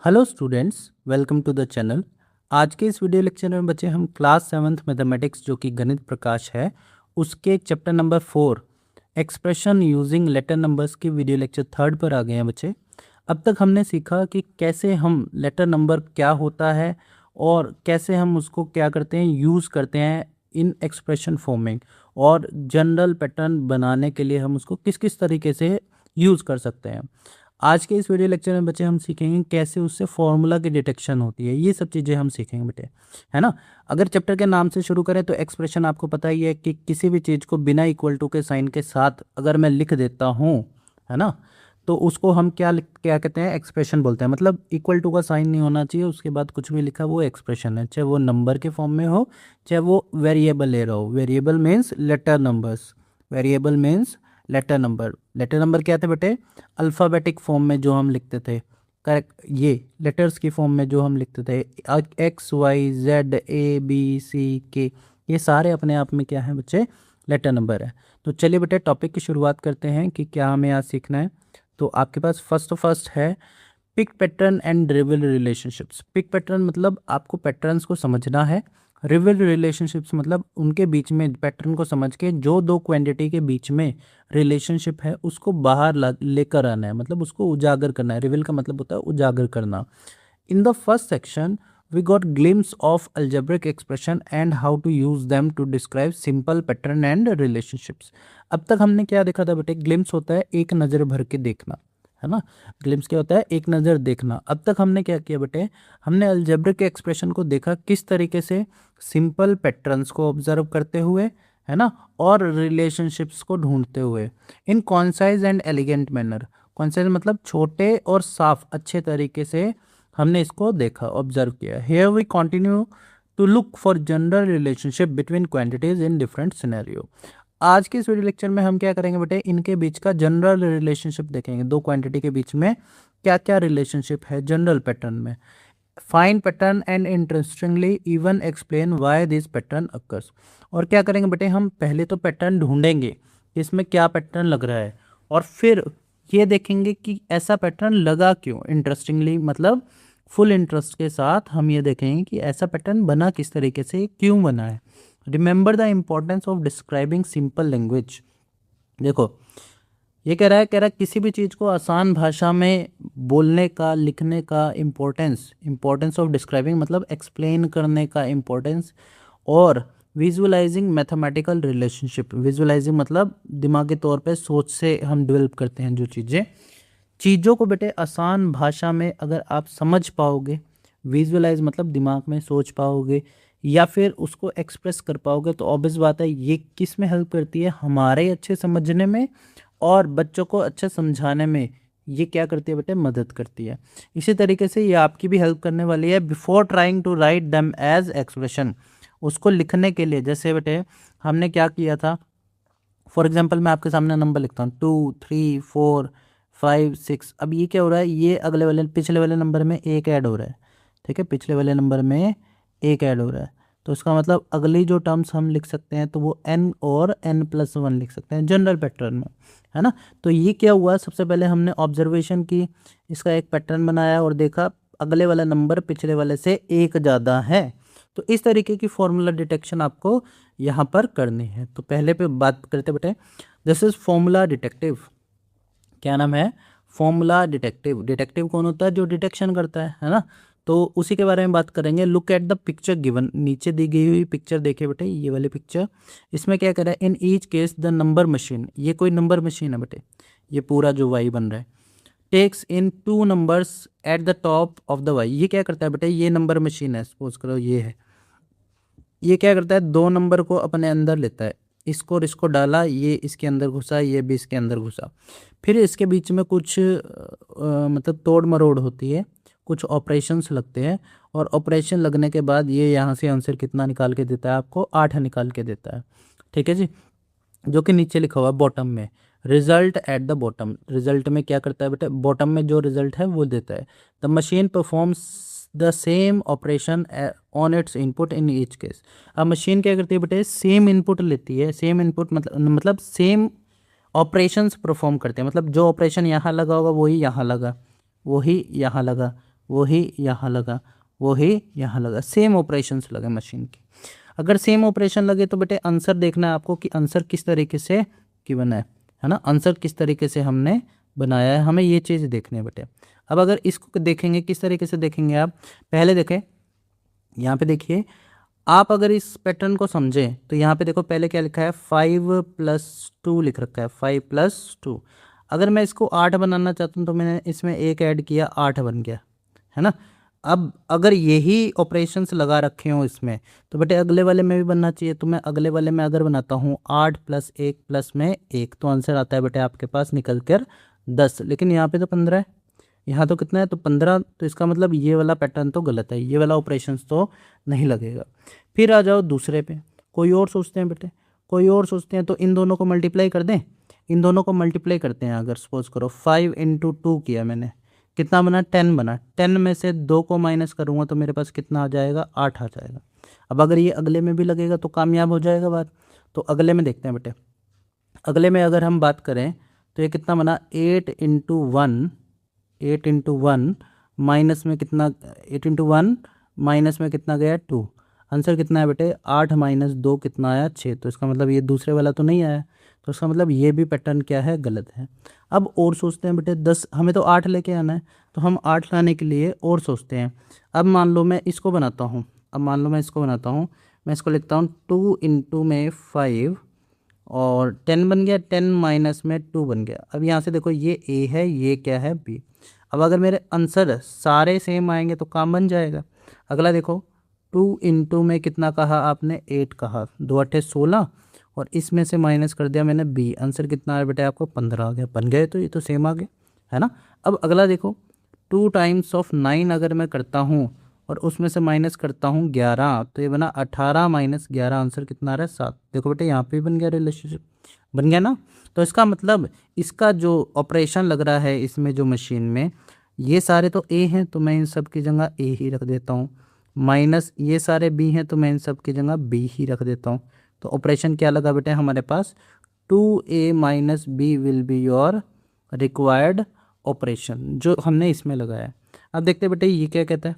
Hello students, welcome to the channel. आज के इस वीडियो लेक्चर में बच्चे हम क्लास 7th मैथमेटिक्स जो कि गणित प्रकाश है उसके chapter number 4 expression using letter numbers की वीडियो लेक्चर 3rd पर आ गए हैं बच्चे। अब तक हमने सीखा कि कैसे हम लेटर नंबर क्या होता है और कैसे हम उसको क्या करते हैं, यूज़ करते हैं इन एक्सप्रेशन फॉर्मिंग, और जनरल पैटर्न बनाने के लिए हम उसको किस किस तरीके से यूज़ कर सकते हैं। आज के इस वीडियो लेक्चर में बच्चे हम सीखेंगे कैसे उससे फॉर्मूला की डिटेक्शन होती है। ये सब चीज़ें हम सीखेंगे बेटे, है ना। अगर चैप्टर के नाम से शुरू करें तो एक्सप्रेशन आपको पता ही है कि किसी भी चीज़ को बिना इक्वल टू के साइन के साथ अगर मैं लिख देता हूँ, है ना, तो उसको हम क्या कहते हैं, एक्सप्रेशन बोलते हैं। मतलब इक्वल टू का साइन नहीं होना चाहिए, उसके बाद कुछ भी लिखा वो एक्सप्रेशन है, चाहे वो नंबर के फॉर्म में हो चाहे वो वेरिएबल ले रहा हो। Variable means letter numbers, variable means letter number. Letter number क्या थे बेटे? अल्फ़ाबेटिक फॉर्म में जो हम लिखते थे, करेक्ट, ये लेटर्स की फॉर्म में जो हम लिखते थे, x y z a b c के, ये सारे अपने आप में क्या है बच्चे? लेटर नंबर है। तो चलिए बेटे टॉपिक की शुरुआत करते हैं कि क्या हमें आज सीखना है। तो आपके पास फर्स्ट है pick pattern and real relationships. Pick pattern मतलब आपको पैटर्न्स को समझना है। रियल रिलेशनशिप्स मतलब उनके बीच में पैटर्न को समझ के जो दो क्वांटिटी के बीच में रिलेशनशिप है उसको बाहर लेकर आना है, मतलब उसको उजागर करना है। रिवील का मतलब होता है उजागर करना। In the first section we got glimpse of algebraic expression and how to use them to describe simple pattern and relationships। अब तक हमने क्या देखा था बेटे? ग्लिम्स होता है एक नज़र भर के देखना, है ना। ग्लिम्स क्या होता है? एक नज़र देखना। अब तक हमने क्या किया बेटे? हमने अलजेब्रिक एक्सप्रेशन को देखा किस तरीके से, सिंपल पैटर्न्स को ऑब्जर्व करते हुए, है ना, और रिलेशनशिप्स को ढूंढते हुए in concise and elegant manner. Concise मतलब छोटे और साफ अच्छे तरीके से हमने इसको देखा, ऑब्जर्व किया। Here we continue to look for general relationship between quantities in different scenario. आज के इस वीडियो लेक्चर में हम क्या करेंगे बेटे? इनके बीच का जनरल रिलेशनशिप देखेंगे। दो क्वांटिटी के बीच में क्या क्या रिलेशनशिप है जनरल पैटर्न में। Find pattern and interestingly even explain why this pattern occurs. और क्या करेंगे बेटे? हम पहले तो पैटर्न ढूंढेंगे इसमें क्या पैटर्न लग रहा है, और फिर ये देखेंगे कि ऐसा पैटर्न लगा क्यों। इंटरेस्टिंगली मतलब फुल इंटरेस्ट के साथ हम ये देखेंगे कि ऐसा पैटर्न बना किस तरीके से, क्यों बना है। Remember the importance of describing simple language. देखो ये कह रहा है किसी भी चीज़ को आसान भाषा में बोलने का, लिखने का इम्पोर्टेंस ऑफ डिस्क्राइबिंग मतलब एक्सप्लेन करने का इम्पोर्टेंस, और विजुअलाइजिंग मैथमेटिकल रिलेशनशिप। विजुअलाइजिंग मतलब दिमागी तौर पे सोच से हम डेवलप करते हैं जो चीज़ों को बेटे आसान भाषा में अगर आप समझ पाओगे, विजुअलाइज मतलब दिमाग में सोच पाओगे या फिर उसको एक्सप्रेस कर पाओगे, तो ऑब्वियस बात है ये किस में हेल्प करती है? हमारे अच्छे समझने में और बच्चों को अच्छे समझाने में ये क्या करती है बेटे? मदद करती है। इसी तरीके से ये आपकी भी हेल्प करने वाली है before trying to write them as expression. उसको लिखने के लिए जैसे बेटे हमने क्या किया था, फॉर एग्जाम्पल मैं आपके सामने नंबर लिखता हूँ 2 3 4 5 6। अब ये क्या हो रहा है? ये अगले वाले पिछले वाले नंबर में एक ऐड हो रहा है, ठीक है, पिछले वाले नंबर में एक ऐड हो रहा है। तो इसका मतलब अगली जो टर्म्स हम लिख सकते हैं तो वो n और n+1 लिख सकते हैं जनरल पैटर्न में, है ना। तो ये क्या हुआ? सबसे पहले हमने ऑब्जर्वेशन की, इसका एक पैटर्न बनाया और देखा अगले वाला नंबर पिछले वाले से एक ज़्यादा है। तो इस तरीके की फॉर्मूला डिटेक्शन आपको यहाँ पर करनी है। तो पहले पे बात करते बेटे, दिस इज फॉर्मूला डिटेक्टिव। क्या नाम है? Formula detective. डिटेक्टिव कौन होता है? जो डिटेक्शन करता है ना। तो उसी के बारे में बात करेंगे। Look at the picture given. नीचे दी गई हुई पिक्चर देखिए बेटे, ये वाली पिक्चर। इसमें क्या कर रहा है? In each case the number machine, ये कोई नंबर मशीन है बेटे, ये पूरा जो वाई बन रहा है, takes in 2 numbers at the top of the y. ये क्या करता है बेटे? ये नंबर मशीन है, सपोज करो ये है, ये क्या करता है? 2 नंबर को अपने अंदर लेता है, इसको और इसको डाला, ये इसके अंदर घुसा, ये भी इसके अंदर घुसा, फिर इसके बीच में कुछ मतलब तोड़ मरोड़ होती है, कुछ ऑपरेशंस लगते हैं, और ऑपरेशन लगने के बाद ये यहाँ से आंसर कितना निकाल के देता है? आपको 8 निकाल के देता है, ठीक है जी। जो कि नीचे लिखा हुआ है बॉटम में, result at the bottom. Result में क्या करता है बेटे? बॉटम में जो रिजल्ट है वो देता है। The machine performs the same operation on it's input in each case. अब मशीन क्या करती है बेटे? सेम इनपुट लेती है। सेम इनपुट मतलब सेम ऑपरेशंस परफॉर्म करते हैं। मतलब जो ऑपरेशन यहाँ लगा होगा वही यहाँ लगा, वही यहाँ लगा, वही यहाँ लगा, वही यहाँ लगा, सेम ऑपरेशंस लगे मशीन की। अगर सेम ऑपरेशन लगे तो बेटे आंसर देखना है आपको कि आंसर किस तरीके से की बना है ना, आंसर किस तरीके से हमने बनाया है, हमें ये चीज़ देखनी है बेटे। अब अगर इसको देखेंगे किस तरीके से देखेंगे आप, पहले देखें यहाँ पे देखिए, आप अगर इस पैटर्न को समझें तो यहाँ पे देखो पहले क्या लिखा है 5+2 लिख रखा है, 5+2। अगर मैं इसको 8 बनाना चाहता हूँ तो मैंने इसमें एक ऐड किया, 8 बन गया, है ना। अब अगर यही ऑपरेशंस लगा रखे हों इसमें तो बेटे अगले वाले में भी बनना चाहिए। तो मैं अगले वाले में अगर बनाता हूँ 8 + 1 + में 1 तो आंसर आता है बेटे आपके पास निकल कर 10। लेकिन यहाँ पे तो 15 है, यहाँ तो कितना है तो 15, तो इसका मतलब ये वाला पैटर्न तो गलत है, ये वाला ऑपरेशंस तो नहीं लगेगा। फिर आ जाओ दूसरे पे, कोई और सोचते हैं बेटे, कोई और सोचते हैं तो इन दोनों को मल्टीप्लाई कर दें, इन दोनों को मल्टीप्लाई करते हैं। अगर सपोज करो 5 × 2 किया मैंने, कितना बना 10 बना, 10 में से 2 को माइनस करूँगा तो मेरे पास कितना आ जाएगा 8 आ जाएगा। अब अगर ये अगले में भी लगेगा तो कामयाब हो जाएगा बात। तो अगले में देखते हैं बेटे, अगले में अगर हम बात करें तो ये कितना बना 8 × 1, 8 × 1 माइनस में कितना, 8 × 1 माइनस में कितना गया 2, आंसर कितना है बेटे 8 - 2 कितना आया 6। तो इसका मतलब ये दूसरे वाला तो नहीं आया, तो इसका मतलब ये भी पैटर्न क्या है गलत है। अब और सोचते हैं बेटे 10, हमें तो 8 लेके आना है तो हम 8 लाने के लिए और सोचते हैं। अब मान लो मैं इसको बनाता हूँ, अब मान लो मैं इसको बनाता हूँ, मैं इसको लिखता हूँ 2 × में 5 और 10 बन गया, 10 माइनस में 2 बन गया। अब यहाँ से देखो ये ए है, ये क्या है बी। अब अगर मेरे आंसर सारे सेम आएंगे तो काम बन जाएगा। अगला देखो 2 × में कितना कहा आपने 8 कहा, 2 × 8 = 16 और इसमें से माइनस कर दिया मैंने बी, आंसर कितना आया बेटे आपको 15 आ गया। बन गए तो ये तो सेम आ गए, है ना। अब अगला देखो 2 × 9 अगर मैं करता हूँ और उसमें से माइनस करता हूँ 11 तो ये बना 18 - 11, आंसर कितना आ रहा है 7। देखो बेटे यहाँ पे बन गया रिलेशनशिप, बन गया ना। तो इसका मतलब इसका जो ऑपरेशन लग रहा है इसमें जो मशीन में, ये सारे तो ए हैं तो मैं इन सब की जगह ए ही रख देता हूँ, माइनस ये सारे बी हैं तो मैं इन सब की जगह बी ही रख देता हूँ। तो ऑपरेशन क्या लगा बेटे हमारे पास 2a - b will be your required operation, जो हमने इसमें लगाया है। अब देखते बेटे ये क्या कहता है,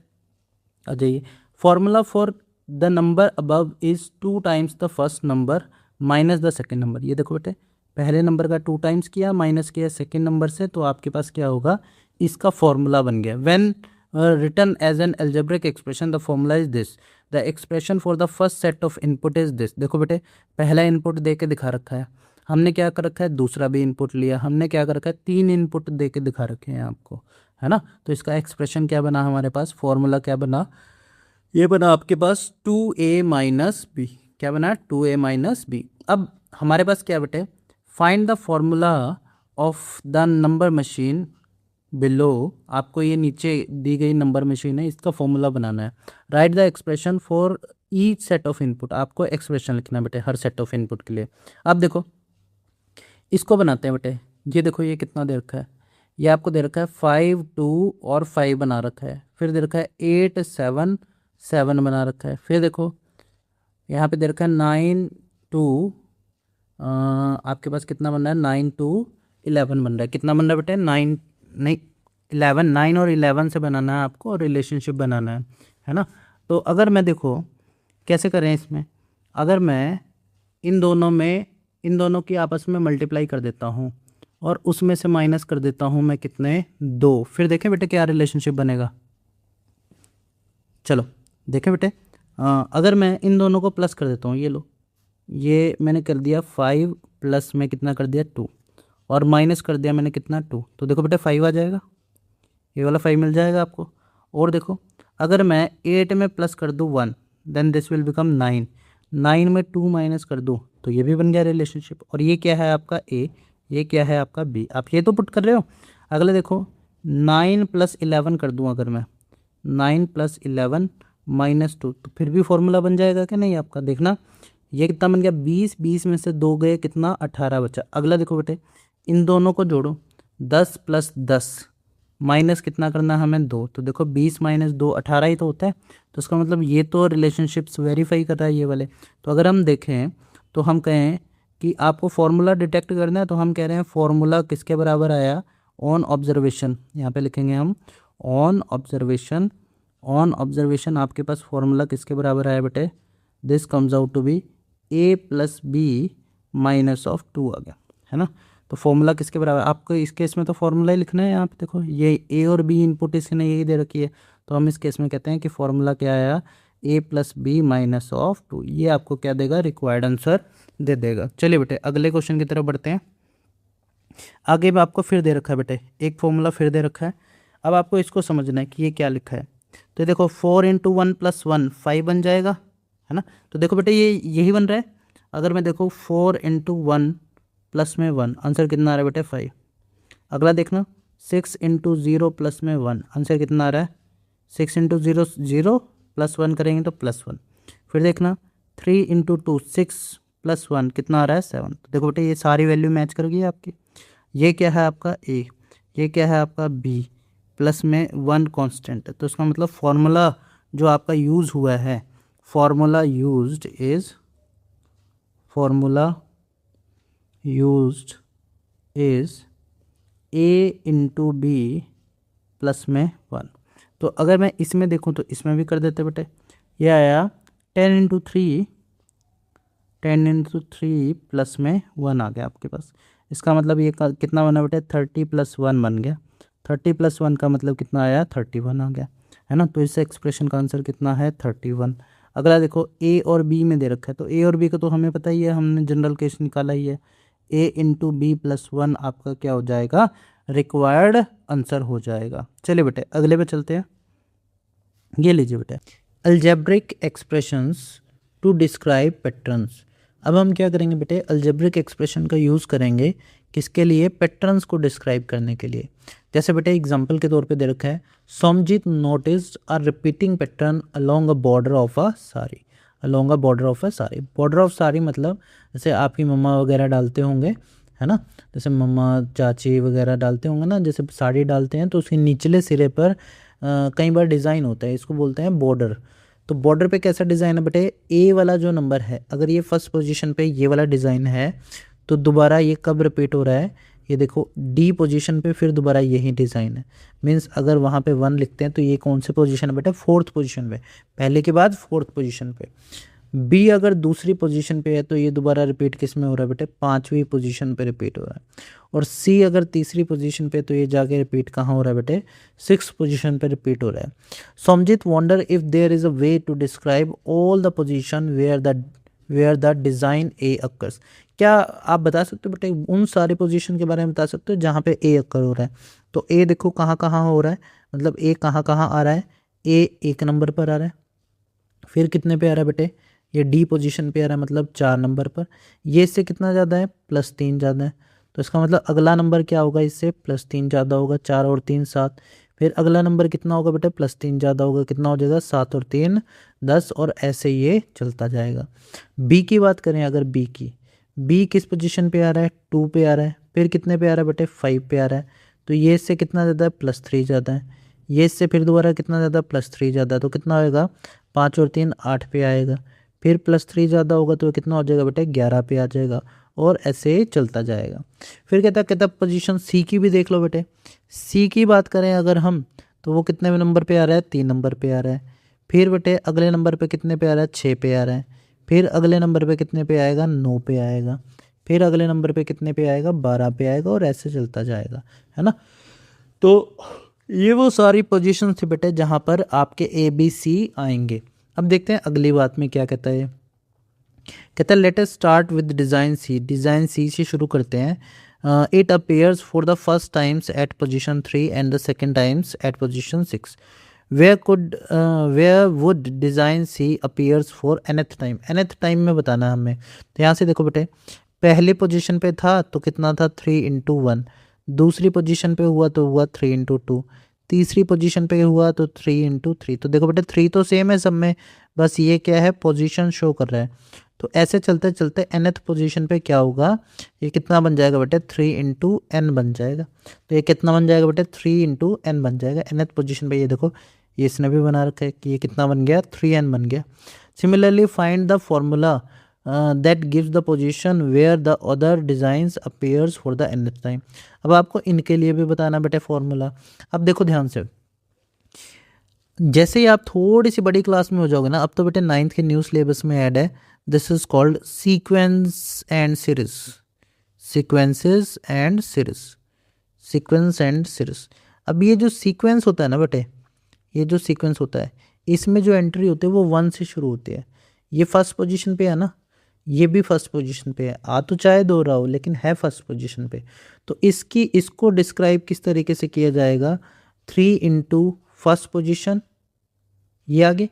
आ जाइए। Formula for the number above is 2 times the first number minus the second number. ये देखो बेटे पहले नंबर का 2 टाइम्स किया, माइनस किया सेकेंड नंबर से, तो आपके पास क्या होगा, इसका फॉर्मूला बन गया। When written as an algebraic expression the formula is this, the expression for the first set of input is this. देखो बेटे पहला इनपुट दे के दिखा रखा है, हमने क्या कर रखा है दूसरा भी इनपुट लिया, हमने क्या कर रखा है 3 इनपुट दे के दिखा रखे हैं आपको, है ना। तो इसका एक्सप्रेशन क्या बना हमारे पास, फॉर्मूला क्या बना, ये बना आपके पास 2a - b। क्या बना 2a - b। अब हमारे पास क्या बेटे, find the formula of the number machine below. आपको ये नीचे दी गई नंबर मशीन है, इसका फॉर्मूला बनाना है। Right the expression for each set of input, आपको एक्सप्रेशन लिखना है बेटे हर सेट ऑफ इनपुट के लिए। अब देखो इसको बनाते हैं बेटे, ये देखो ये कितना दे रखा है, ये आपको दे रखा है 5 2 और 5 बना रखा है, फिर दे रखा है 8 7 7 बना रखा है, फिर देखो यहाँ पे दे रखा है 9 2, आपके पास कितना बन रहा है 9 2 11 बन रहा है। कितना बन रहा है बेटे 9 नहीं 11, 9 और 11 से बनाना है आपको और रिलेशनशिप बनाना है ना। तो अगर मैं देखो कैसे करें इसमें, अगर मैं इन दोनों की आपस में मल्टीप्लाई कर देता हूँ और उसमें से माइनस कर देता हूँ मैं कितने 2, फिर देखें बेटे क्या रिलेशनशिप बनेगा। चलो देखें बेटे, अगर मैं इन दोनों को प्लस कर देता हूँ, ये लो ये मैंने कर दिया 5 प्लस में कितना कर दिया 2 और माइनस कर दिया मैंने कितना 2, तो देखो बेटे 5 आ जाएगा, ये वाला 5 मिल जाएगा आपको। और देखो अगर मैं 8 में प्लस कर दूँ 1 देन दिस विल बिकम 9, 9 में 2 माइनस कर दूँ तो ये भी बन गया रिलेशनशिप। और ये क्या है आपका ए, ये क्या है आपका बी, आप ये तो पुट कर रहे हो। अगले देखो 9 + 11 कर दूँ, अगर मैं 9 + 11 - 2 तो फिर भी फॉर्मूला बन जाएगा कि नहीं आपका। देखना ये कितना बन गया 20, 20 में से 2 गए कितना 18 बचा। अगला देखो बेटे इन दोनों को जोड़ो 10 + 10 माइनस कितना करना है हमें 2, तो देखो 20 - 2 18 ही तो होता है। तो इसका मतलब ये तो रिलेशनशिप्स वेरीफाई कर रहा है ये वाले। तो अगर हम देखें तो हम कहें कि आपको फॉर्मूला डिटेक्ट करना है, तो हम कह रहे हैं फॉर्मूला किसके बराबर आया ऑन ऑब्जर्वेशन, यहाँ पे लिखेंगे हम ऑन ऑब्जर्वेशन आपके पास फॉर्मूला किसके बराबर आया बेटे, this comes out to be a plus b minus of 2 आ गया, है ना। तो फॉर्मूला किसके बराबर, आपको इस केस में तो फॉर्मूला ही लिखना है। यहाँ पे देखो ये a और b इनपुट इसने यही दे रखी है, तो हम इस केस में कहते हैं कि फॉर्मूला क्या आया, a plus b minus of 2। ये आपको क्या देगा, रिक्वायर्ड आंसर दे देगा। चलिए बेटे अगले क्वेश्चन की तरफ बढ़ते हैं। आगे में आपको फिर दे रखा है बेटे, एक फॉर्मूला फिर दे रखा है। अब आपको इसको समझना है कि ये क्या लिखा है। तो देखो 4 इंटू 1 प्लस 1 5 बन जाएगा, है ना। तो देखो बेटे ये यही बन रहा है। अगर मैं देखो 4 इंटू 1 प्लस में 1, आंसर कितना आ रहा है बेटे 5। अगला देखना 6 इंटू 0 प्लस में 1, आंसर कितना आ रहा है 6 इंटू 0 0 प्लस 1 करेंगे तो प्लस 1। फिर देखना 3 इंटू 2 6 प्लस 1 कितना आ रहा है 7। तो देखो बेटे ये सारी वैल्यू मैच कर गई आपकी। ये क्या है आपका a, ये क्या है आपका b, प्लस में 1 कांस्टेंट है। तो इसका मतलब फॉर्मूला जो आपका यूज़ हुआ है, formula used is a into b plus में 1। तो अगर मैं इसमें देखूं तो इसमें भी कर देते बेटे, ये आया 10 इंटू 3 प्लस में 1 आ गया आपके पास। इसका मतलब ये कितना बना बेटे 30 प्लस 1 बन गया। 30 प्लस 1 का मतलब कितना आया 31 आ गया, है ना। तो इस एक्सप्रेशन का आंसर कितना है 31। अगला देखो a और b में दे रखा है, तो a और b का तो हमें पता ही है, हमने जनरल केस निकाला ही है। a इंटू बी प्लस 1 आपका क्या हो जाएगा, रिक्वायर्ड आंसर हो जाएगा। चलिए बेटे अगले पे चलते हैं। ये लीजिए बेटे, algebraic expressions to describe patterns. अब हम क्या करेंगे बेटे, अलजेब्रिक एक्सप्रेशन का यूज़ करेंगे किसके लिए, पैटर्न्स को डिस्क्राइब करने के लिए। जैसे बेटे एग्जांपल के तौर पे दे रखा है, Somjit noticed a repeating pattern along a border of a sari. Along a border of a sari, border of sari मतलब जैसे आपकी मम्मा वगैरह डालते होंगे, है ना। जैसे मम्मा चाची वगैरह डालते होंगे ना, जैसे साड़ी डालते हैं तो उसके निचले सिरे पर कई बार डिज़ाइन होता है, इसको बोलते हैं बॉर्डर। तो बॉर्डर पे कैसा डिज़ाइन है बेटे, ए वाला जो नंबर है, अगर ये फर्स्ट पोजीशन पे ये वाला डिज़ाइन है तो दोबारा ये कब रिपीट हो रहा है, ये देखो डी पोजीशन पे फिर दोबारा यही डिज़ाइन है। मींस अगर वहाँ पे 1 लिखते हैं तो ये कौन से पोजीशन है बेटा, 4th पोजीशन पे, पहले के बाद 4th पोजीशन पे। बी अगर दूसरी पोजीशन पे है तो ये दोबारा रिपीट किस में हो रहा है बेटे, 5वीं पोजीशन पे रिपीट हो रहा है। और सी अगर तीसरी पोजीशन पे तो ये जाके रिपीट कहाँ हो रहा है बेटे, 6th पोजीशन पे रिपीट हो रहा है। Somjit wonder if there is a way to describe all the position where the design a occurs. क्या आप बता सकते हो बेटे उन सारे पोजीशन के बारे में बता सकते हो जहाँ पे ए अकर हो रहा है। तो ए देखो कहाँ कहाँ हो रहा है, मतलब ए कहाँ कहाँ आ रहा है, ए 1 नंबर पर आ रहा है, फिर कितने पे आ रहा है बेटे, ये डी पोजीशन पे आ रहा है मतलब 4 नंबर पर। ये इससे कितना ज़्यादा है, +3 ज़्यादा है। तो इसका मतलब अगला नंबर क्या होगा, इससे +3 ज़्यादा होगा, 4 और 3 7। फिर अगला नंबर कितना होगा बेटे, +3 ज़्यादा होगा, कितना हो जाएगा 7 और 3 10, और ऐसे ये चलता जाएगा। बी की बात करें अगर बी किस पोजीशन पे आ रहा है, 2 पे आ रहा है, फिर कितने पे आ रहा है बेटे 5 पे आ रहा है। तो ये इससे कितना ज़्यादा है, +3 ज़्यादा है। ये इससे फिर दोबारा कितना ज़्यादा, +3 ज़्यादा है, तो कितना होएगा 5 और 3 8 पे आएगा। फिर +3 ज़्यादा होगा तो कितना हो जाएगा बेटे 11 पे आ जाएगा, और ऐसे चलता जाएगा। फिर कहता पोजीशन सी की भी देख लो बेटे। सी की बात करें अगर हम, तो वो कितने नंबर पे आ रहा है, 3 नंबर पे आ रहा है। फिर बेटे अगले नंबर पे कितने पे आ रहा है, 6 पे आ रहा है। फिर अगले नंबर पे कितने पे आएगा, 9 पे आएगा। फिर अगले नंबर पे कितने पे आएगा, 12 पे आएगा, और ऐसे चलता जाएगा, है ना। तो ये वो सारी पोजीशन थी बेटे जहाँ पर आपके ABC आएंगे। अब देखते हैं अगली बात में क्या कहता है। कहता है let us start with design C. Design C से शुरू करते हैं। It appears for the first times at position 3 and the second times at position 6। Where would design C appears for nth time. nth time में बताना हमें। तो यहाँ से देखो बेटे, पहले पोजीशन पे था तो कितना था 3 इंटू 1। दूसरी पोजीशन पे हुआ तो हुआ 3 इंटू 2। तीसरी पोजीशन पे हुआ तो 3 इंटू 3। तो देखो बेटे 3 तो सेम है सब में, बस ये क्या है पोजीशन शो कर रहा है। तो ऐसे चलते चलते nth पोजीशन पे क्या होगा, ये कितना बन जाएगा बेटे 3 इंटू n बन जाएगा। तो ये कितना बन जाएगा बेटे 3 इंटू n बन जाएगा nth पोजीशन पे। ये देखो ये इसने भी बना रखा है कि ये कितना बन गया 3n बन गया। Similarly find the formula that gives the position where the other designs appears for the nth time. अब आपको इनके लिए भी बताना बेटे फॉर्मूला। अब देखो ध्यान से, जैसे ही आप थोड़ी सी बड़ी क्लास में हो जाओगे ना, अब तो बेटे 9th के न्यू सिलेबस में ऐड है, this is called sequence and series, sequences and series, sequence and series. अब ये जो सीक्वेंस होता है ना बेटे, ये जो सीक्वेंस होता है इसमें जो एंट्री होती है वो 1 से शुरू होती है। ये फर्स्ट पोजीशन पे है ना, ये भी फर्स्ट पोजीशन पे है, आ तो चाहे दो रहा हो लेकिन है फर्स्ट पोजीशन पे। तो इसको डिस्क्राइब किस तरीके से किया जाएगा, 3 इंटू फर्स्ट पोजीशन, ये आगे,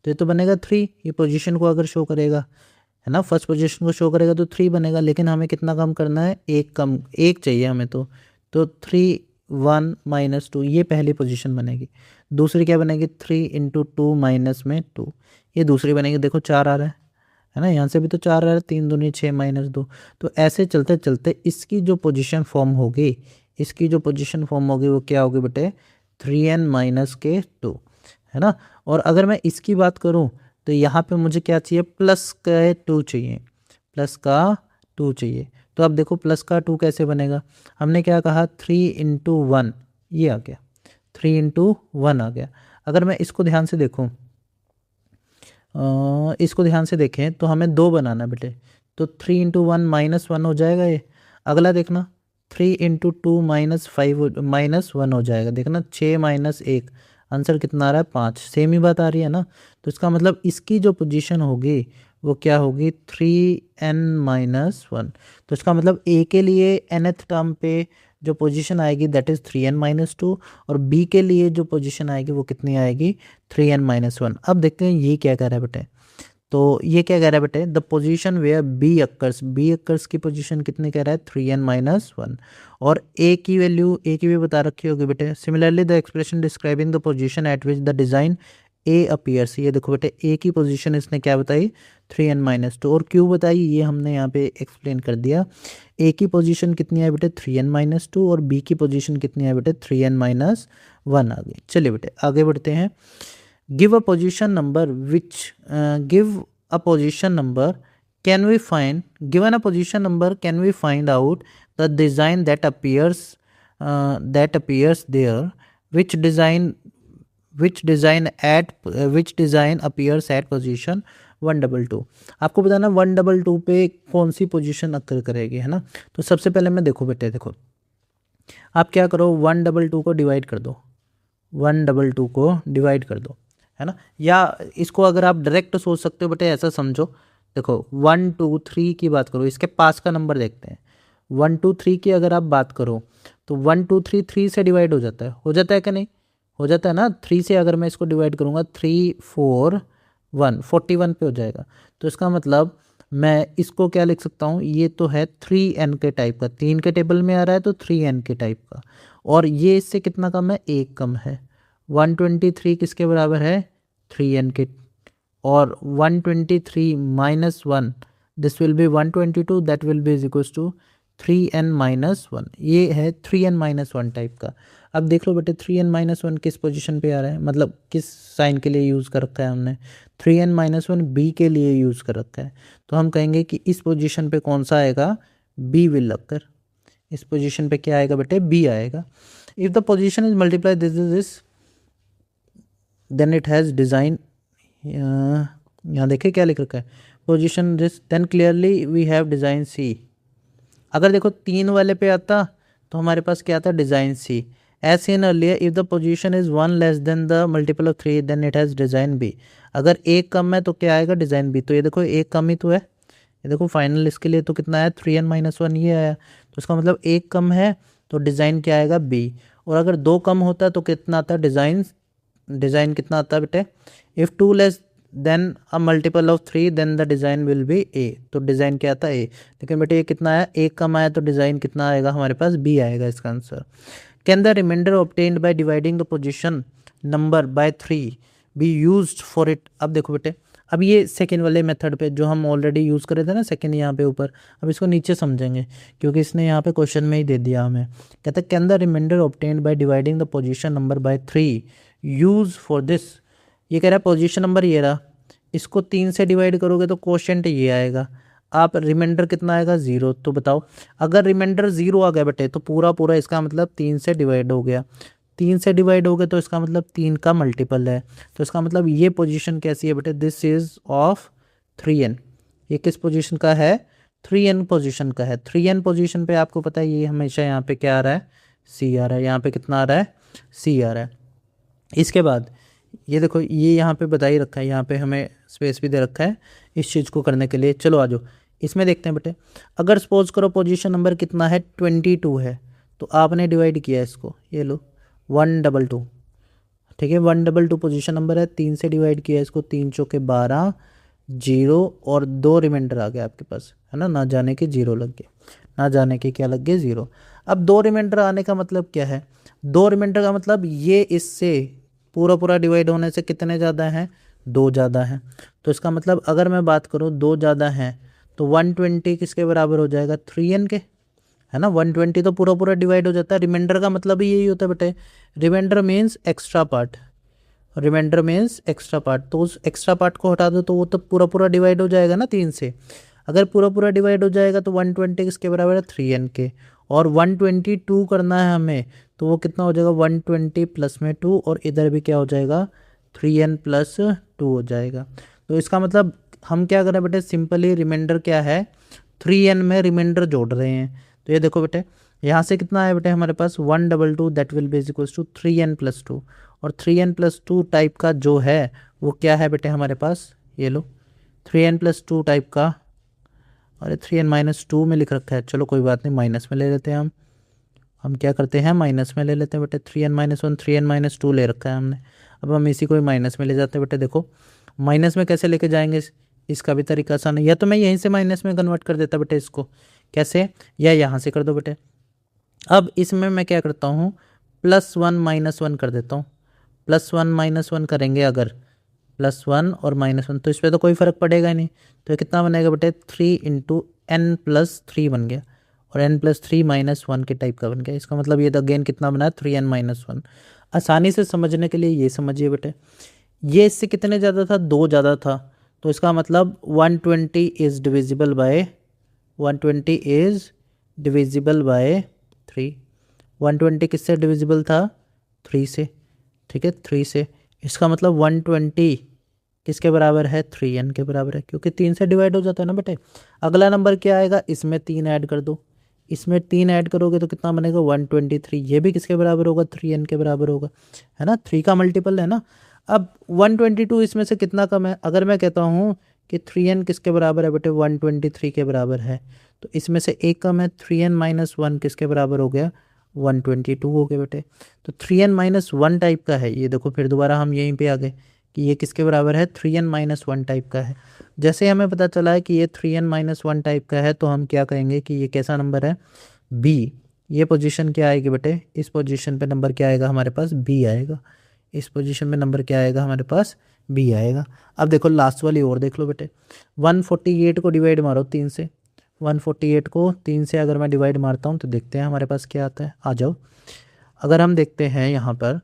तो ये तो बनेगा 3, ये पोजीशन को अगर शो करेगा है ना, फर्स्ट पोजीशन को शो करेगा तो 3 बनेगा, लेकिन हमें कितना कम करना है, एक चाहिए हमें, तो 3 1 माइनस 2, ये पहली पोजीशन बनेगी। दूसरी क्या बनेगी, 3 इंटू 2 माइनस में 2, ये दूसरी बनेगी। देखो 4 आ रहा है ना, यहाँ से भी तो 4 आ रहा है, 3 दूनी 6 माइनस 2। तो ऐसे चलते चलते इसकी जो पोजीशन फॉर्म होगी, इसकी जो पोजीशन फॉर्म होगी वो क्या होगी बेटे, 3n माइनस के 2, है ना। और अगर मैं इसकी बात करूँ तो यहाँ पे मुझे क्या चाहिए, प्लस का 2 चाहिए, प्लस का 2 चाहिए। तो अब देखो प्लस का 2 कैसे बनेगा, हमने क्या कहा, 3 इंटू 1, ये आ गया, 3 इंटू 1 आ गया। अगर मैं इसको ध्यान से देखूँ, इसको ध्यान से देखें तो हमें 2 बनाना बेटे, तो 3 इंटू 1 माइनस 1 हो जाएगा ये। अगला देखना, 3 इंटू 2 माइनस 5 माइनस 1 हो जाएगा। देखना 6 माइनस 1, आंसर कितना आ रहा है, 5। सेम ही बात आ रही है ना। तो इसका मतलब इसकी जो पोजीशन होगी वो क्या होगी, 3n माइनस 1। तो इसका मतलब ए के लिए nth टर्म पे जो पोजीशन आएगी दैट इज़ 3n माइनस 2, और बी के लिए जो पोजीशन आएगी वो कितनी आएगी, 3n माइनस 1। अब देखते हैं ये क्या कह रहा है बेटे, तो ये क्या कह रहा है बेटे, the position where b occurs की पोजीशन कितनी कह रहा है, 3n माइनस 1। और ए की वैल्यू, ए की भी बता रखी होगी बेटे। Similarly the expression describing the position eight which the design A appears, ये देखो बेटे ए की पोजीशन इसने क्या बताई, 3n माइनस 2, और क्यों बताई ये हमने यहाँ पे एक्सप्लेन कर दिया। ए की पोजीशन कितनी है बेटे, 3n माइनस 2, और बी की पोजीशन कितनी है बेटे, 3n माइनस 1 आ गई। चलिए बेटे आगे बढ़ते हैं। give a position number which give a position number, can we find, given a position number can we find out the design that appears there, which design appears at position 122। आपको बताना 122 पे कौन सी पोजीशन अक्कर करेगी, है ना। तो सबसे पहले मैं देखो बेटे, देखो आप क्या करो, 122 को डिवाइड कर दो, 122 को डिवाइड कर दो, है ना। या इसको अगर आप डायरेक्ट सोच सकते हो बेटे, ऐसा समझो, देखो 1 2 3 की बात करो, इसके पास का नंबर देखते हैं। 1 2 3 की अगर आप बात करो तो 1 2 3 3 से डिवाइड हो जाता है कि नहीं, हो जाता है ना। 3 से अगर मैं इसको डिवाइड करूँगा, 3 4 1 41 पे हो जाएगा। तो इसका मतलब मैं इसको क्या लिख सकता हूँ, ये तो है 3n के टाइप का, 3 के टेबल में आ रहा है तो 3n के टाइप का, और ये इससे कितना कम है, 1 कम है। 123 किसके बराबर है, 3n के, और 123 minus 1, this will be 122, that will be is equals to 3n minus 1। ये है 3n माइनस 1 टाइप का। अब देख लो बेटे 3n माइनस 1 किस पोजीशन पे आ रहा है, मतलब किस साइन के लिए यूज़ कर रखा है हमने, 3n माइनस 1 बी के लिए यूज़ कर रखा है। तो हम कहेंगे कि इस पोजीशन पे कौन सा आएगा, बी विल अक्कर। इस पोजीशन पे क्या आएगा बेटे, बी आएगा। If the position is multiply this then it has design, यहाँ देखिए क्या लिख रखा है, position this then clearly we have design C. अगर देखो 3 वाले पे आता तो हमारे पास क्या आता, design c. As seen earlier if the position is 1 less than the multiple of 3 then it has design b. अगर एक कम है तो क्या आएगा, डिज़ाइन बी। तो ये देखो एक कम ही तो है, ये देखो फाइनल इसके लिए तो कितना है, 3n माइनस 1 ये आया। तो इसका मतलब एक कम है तो डिज़ाइन क्या आएगा, बी। और अगर 2 कम होता तो कितना आता, डिज़ाइन कितना आता है बेटे, if 2 less than a multiple of 3 then the design will be A. तो डिज़ाइन क्या आता है, ए। लेकिन बेटे ये कितना आया, एक कम आया तो डिज़ाइन कितना आएगा हमारे पास, बी आएगा इसका answer. Can the remainder obtained by dividing the position number by 3 b used for it. अब देखो बेटे, अब ये सेकेंड वाले मेथड पे जो हम ऑलरेडी यूज़ करे थे ना, सेकेंड यहाँ पे ऊपर, अब इसको नीचे समझेंगे क्योंकि इसने यहाँ पे क्वेश्चन में ही दे दिया हमें। कहता है can the remainder obtained by dividing the position number by 3 use for this. ये कह रहा है पोजीशन नंबर ये रहा, इसको 3 से डिवाइड करोगे तो क्वोशिएंट ये आएगा। आप रिमाइंडर कितना आएगा, 0। तो बताओ अगर रिमाइंडर 0 आ गया बेटे तो पूरा इसका मतलब 3 से डिवाइड हो गया। 3 से डिवाइड हो गए तो इसका मतलब 3 का मल्टीपल है। तो इसका मतलब ये पोजीशन कैसी है बेटे, दिस इज ऑफ 3n। ये किस पोजीशन का है, 3n पोजीशन का है। 3n पोजीशन पे आपको पता है ये हमेशा यहाँ पे क्या आ रहा है, c आ रहा है। यहाँ पे कितना आ रहा है, c आ रहा है। इसके बाद ये देखो, ये यहाँ पे बता ही रखा है, यहाँ पे हमें स्पेस भी दे रखा है इस चीज़ को करने के लिए। चलो आ जाओ इसमें देखते हैं बेटे। अगर सपोज करो पोजीशन नंबर कितना है, 22 है, तो आपने डिवाइड किया इसको, ये लो 122, ठीक है। 122 पोजीशन नंबर है, 3 से डिवाइड किया इसको, 3 चौके 12, 0 और 2 रिमाइंडर आ गया आपके पास, है ना जाने के 0 लग गए, ना जाने के क्या लग गए, 0। अब 2 रिमाइंडर आने का मतलब क्या है, 2 रिमाइंडर का मतलब ये इससे पूरा डिवाइड होने से कितने ज़्यादा हैं, 2 ज़्यादा हैं। तो इसका मतलब अगर मैं बात करूँ 2 ज़्यादा हैं तो 120 किसके बराबर हो जाएगा, 3n के, है ना। 120 तो पूरा डिवाइड हो जाता है। रिमाइंडर का मतलब ही यही होता है बेटे, remainder means extra part, remainder means extra part. तो उस एक्स्ट्रा पार्ट को हटा दो तो वो तो पूरा डिवाइड हो जाएगा ना 3 से। अगर पूरा डिवाइड हो जाएगा तो 120 किसके बराबर है, 3n के। और 122 करना है हमें, तो वो कितना हो जाएगा, 120 प्लस में 2, और इधर भी क्या हो जाएगा, 3n प्लस 2 हो जाएगा। तो इसका मतलब हम क्या करें बेटे, सिंपली रिमाइंडर क्या है, 3n में रिमाइंडर जोड़ रहे हैं। तो ये देखो बेटे, यहाँ से कितना है बेटे हमारे पास, 122, that will be equals to 3n plus 2। और 3n प्लस 2 टाइप का जो है वो क्या है बेटे हमारे पास, ये लो 3n प्लस 2 टाइप का, अरे 3n माइनस 2 में लिख रखा है, चलो कोई बात नहीं, माइनस में ले लेते हैं हम क्या करते हैं, माइनस में ले लेते हैं बेटे। 3n माइनस 1, 3n माइनस 2 ले रखा है हमने, अब हम इसी को ही माइनस में ले जाते हैं बेटे। देखो माइनस में कैसे लेके जाएंगे, इसका भी तरीका आसान है, या तो मैं यहीं से माइनस में कन्वर्ट कर देता बेटे इसको, कैसे, या यहाँ से कर दो बेटे। अब इसमें मैं क्या करता हूँ, +1 -1 कर देता हूँ। +1 -1 करेंगे अगर, +1 और -1, तो इस पर तो कोई फ़र्क पड़ेगा ही नहीं। तो ये कितना बनेगा बेटे, 3 × n+3 बन गया, और n+3 -1 के टाइप का बन गया। इसका मतलब ये तो अगेन कितना बना है, 3n - 1। आसानी से समझने के लिए ये समझिए बेटे, ये इससे कितने ज़्यादा था, 2 ज़्यादा था। तो इसका मतलब 120 इज़ डिविजिबल बाय 3। 120 किससे डिविजिबल था, 3 से, ठीक है, 3 से। इसका मतलब 120 किसके बराबर है, 3n के बराबर है, क्योंकि 3 से डिवाइड हो जाता है ना बेटे। अगला नंबर क्या आएगा, इसमें 3 ऐड कर दो, इसमें 3 ऐड करोगे तो कितना बनेगा, 123। ये भी किसके बराबर होगा, 3n के बराबर होगा, है ना, 3 का मल्टीपल है ना। अब 122 इसमें से कितना कम है, अगर मैं कहता हूँ कि 3n किसके बराबर है बेटे, 123 के बराबर है, तो इसमें से एक कम है, 3n - 1 किसके बराबर हो गया, 122 हो गए बेटे। तो 3n - 1 टाइप का है ये, देखो फिर दोबारा हम यहीं पे आ गए कि ये किसके बराबर है, 3n - 1 टाइप का है। जैसे ही हमें पता चला है कि ये 3n - 1 टाइप का है, तो हम क्या कहेंगे कि ये कैसा नंबर है, b। ये पोजीशन क्या आएगी बेटे, इस पोजीशन पे नंबर क्या आएगा हमारे पास, b आएगा। इस पोजीशन में नंबर क्या आएगा हमारे पास, b आएगा। अब देखो लास्ट वाली और देख लो बेटे, 148 को डिवाइड मारो 3 से, 148 को 3 से अगर मैं डिवाइड मारता हूँ तो देखते हैं हमारे पास क्या आता है, आ जाओ। अगर हम देखते हैं यहाँ पर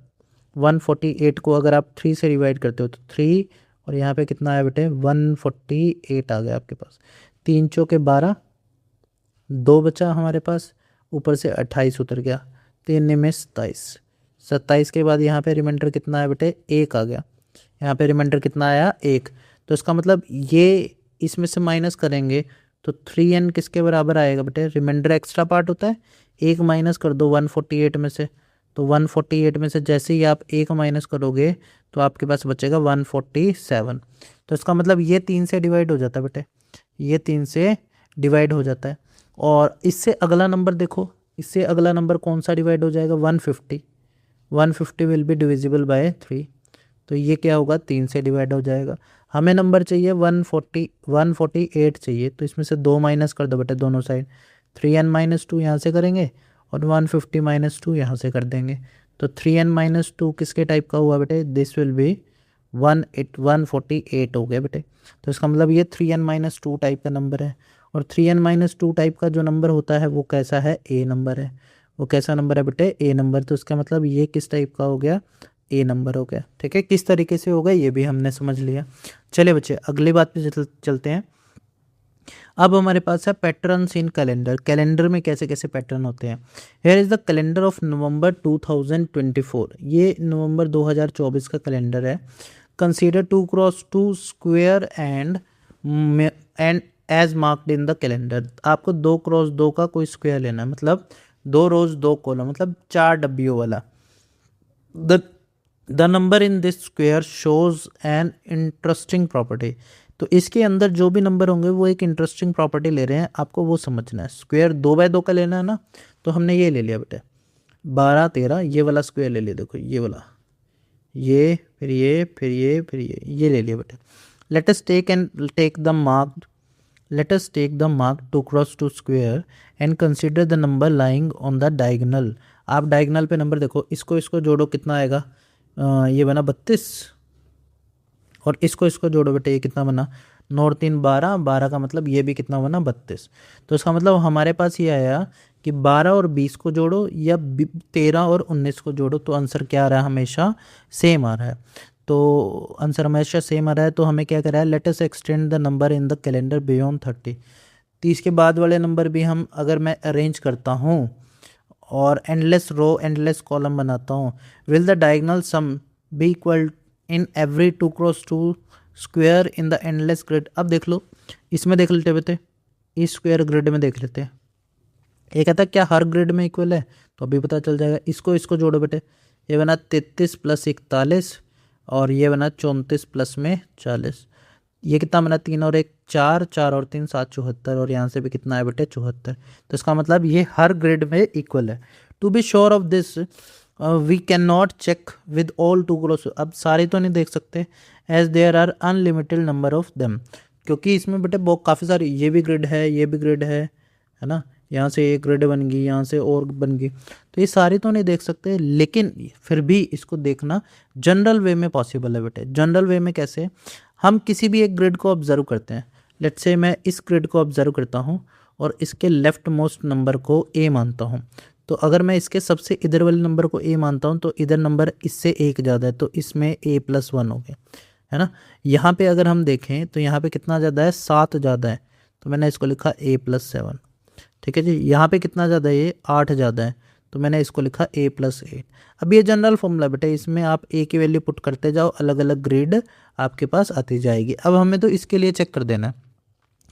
148 को अगर आप 3 से डिवाइड करते हो तो 3, और यहाँ पे कितना आया बेटे, 148 आ गया आपके पास। 3 चौके 12, 2 बचा हमारे पास, ऊपर से 28 उतर गया, 3 में 27। 27 के बाद यहाँ पे रिमाइंडर कितना आया बेटे, 1 आ गया। यहाँ पे रिमाइंडर कितना आया, 1। तो इसका मतलब ये इसमें से माइनस करेंगे तो 3n किसके बराबर आएगा बेटे, रिमाइंडर एक्स्ट्रा पार्ट होता है, 1 माइनस कर दो 148 में से, तो 148 में से जैसे ही आप 1 माइनस करोगे तो आपके पास बचेगा 147। तो इसका मतलब ये 3 से डिवाइड हो जाता है बेटे, ये 3 से डिवाइड हो जाता है। और इससे अगला नंबर देखो, इससे अगला नंबर कौन सा डिवाइड हो जाएगा, 150। 150 विल बी डिविजिबल बाय 3, तो ये क्या होगा, 3 से डिवाइड हो जाएगा। हमें नंबर चाहिए 148 चाहिए, तो इसमें से 2 माइनस कर दो बेटे दोनों साइड, 3n - 2 यहाँ से करेंगे और 150 - 2 यहाँ से कर देंगे। तो 3n - 2 किसके टाइप का हुआ बेटे, दिस विल बी 148 हो गया बेटे। तो इसका मतलब ये 3n - 2 टाइप का नंबर है। और 3n - 2 टाइप का जो नंबर होता है वो कैसा है, ए नंबर है। वो कैसा नंबर है बेटे, ए नंबर। तो इसका मतलब ये किस टाइप का हो गया, ए नंबर हो गया, ठीक है। किस तरीके से होगा ये भी हमने समझ लिया। चलिए बच्चे अगली बात पे चलते हैं। अब हमारे पास है पैटर्न्स इन कैलेंडर। कैलेंडर में कैसे कैसे पैटर्न होते हैं। Here is the calendar of November 2024। ये नवंबर 2024 का कैलेंडर है। Consider 2x2 square and as marked in the calendar. आपको 2x2 का कोई स्क्वायर लेना है, मतलब 2 रोज 2 कॉलम, मतलब 4 डब्बियों वाला। The number in this square shows an interesting property. तो इसके अंदर जो भी नंबर होंगे वो एक इंटरेस्टिंग प्रॉपर्टी ले रहे हैं, आपको वो समझना है। स्क्वायर 2x2 का लेना है ना, तो हमने ये ले लिया बेटा 12 13, ये वाला स्क्वायर ले लिया, देखो ये वाला, ये फिर ये फिर ये फिर ये ले लिया बेटा। Let us take the marked let us take the mark 2x2 square and consider the number lying on the diagonal। आप डायगोनल पे नंबर देखो, इसको इसको जोड़ो कितना आएगा, ये बना 32, और इसको इसको जोड़ो बेटे, ये कितना बना 9 और 3 12, 12 का मतलब ये भी कितना बना 32। तो इसका मतलब हमारे पास ये आया कि 12 और 20 को जोड़ो या 13 और 19 को जोड़ो, तो आंसर क्या आ रहा है, हमेशा सेम आ रहा है। तो आंसर हमेशा सेम आ रहा है, तो हमें क्या करा है, let us extend the number in the calendar beyond 30। 30 के बाद वाले नंबर भी हम, अगर मैं अरेंज करता हूँ और एंडलेस रो एंडलेस कॉलम बनाता हूँ, will the diagonal sum be equal in every 2x2 square in the endless grid. अब देख लो, इसमें देख लेते बेटे, इस स्क्वायर ग्रिड में देख लेते हैं, ये कहता है क्या हर ग्रिड में इक्वल है, तो अभी पता चल जाएगा। इसको इसको जोड़ो बेटे, ये बना 33 + 41 और ये बना 34 प्लस में 40, ये कितना बना 3 और 1 4, 4 और 3 7 74, और यहाँ से भी कितना है बेटे 74। तो इसका मतलब ये हर ग्रिड में इक्वल है। To be sure of this we can not check with all 2x। अब सारे तो नहीं देख सकते, as there are unlimited number of them, क्योंकि इसमें बेटे बहुत काफ़ी सारी, ये भी ग्रिड है, ये भी ग्रिड है ना, यहाँ से एक ग्रिड बन गई, यहाँ से और बन गई, तो ये सारी तो नहीं देख सकते, लेकिन फिर भी इसको देखना जनरल वे में पॉसिबल है बेटे। जनरल वे में कैसे, हम किसी भी एक ग्रिड को ऑब्जर्व करते हैं। लेट्स से मैं इस ग्रिड को ऑब्जर्व करता हूँ और इसके लेफ्ट मोस्ट नंबर को ए मानता हूँ, तो अगर मैं इसके सबसे इधर वाले नंबर को ए मानता हूँ तो इधर नंबर इससे एक ज़्यादा है, तो इसमें a+1 हो गया, है ना। यहाँ पे अगर हम देखें तो यहाँ पे कितना ज़्यादा है, 7 ज़्यादा है, तो मैंने इसको लिखा a+7। ठीक है जी, यहाँ पे कितना ज़्यादा है, ये 8 ज़्यादा है, तो मैंने इसको लिखा a+8। अब ये जनरल फॉर्मूला बेटे, इसमें आप a की वैल्यू पुट करते जाओ, अलग अलग ग्रेड आपके पास आती जाएगी। अब हमें तो इसके लिए चेक कर देना है,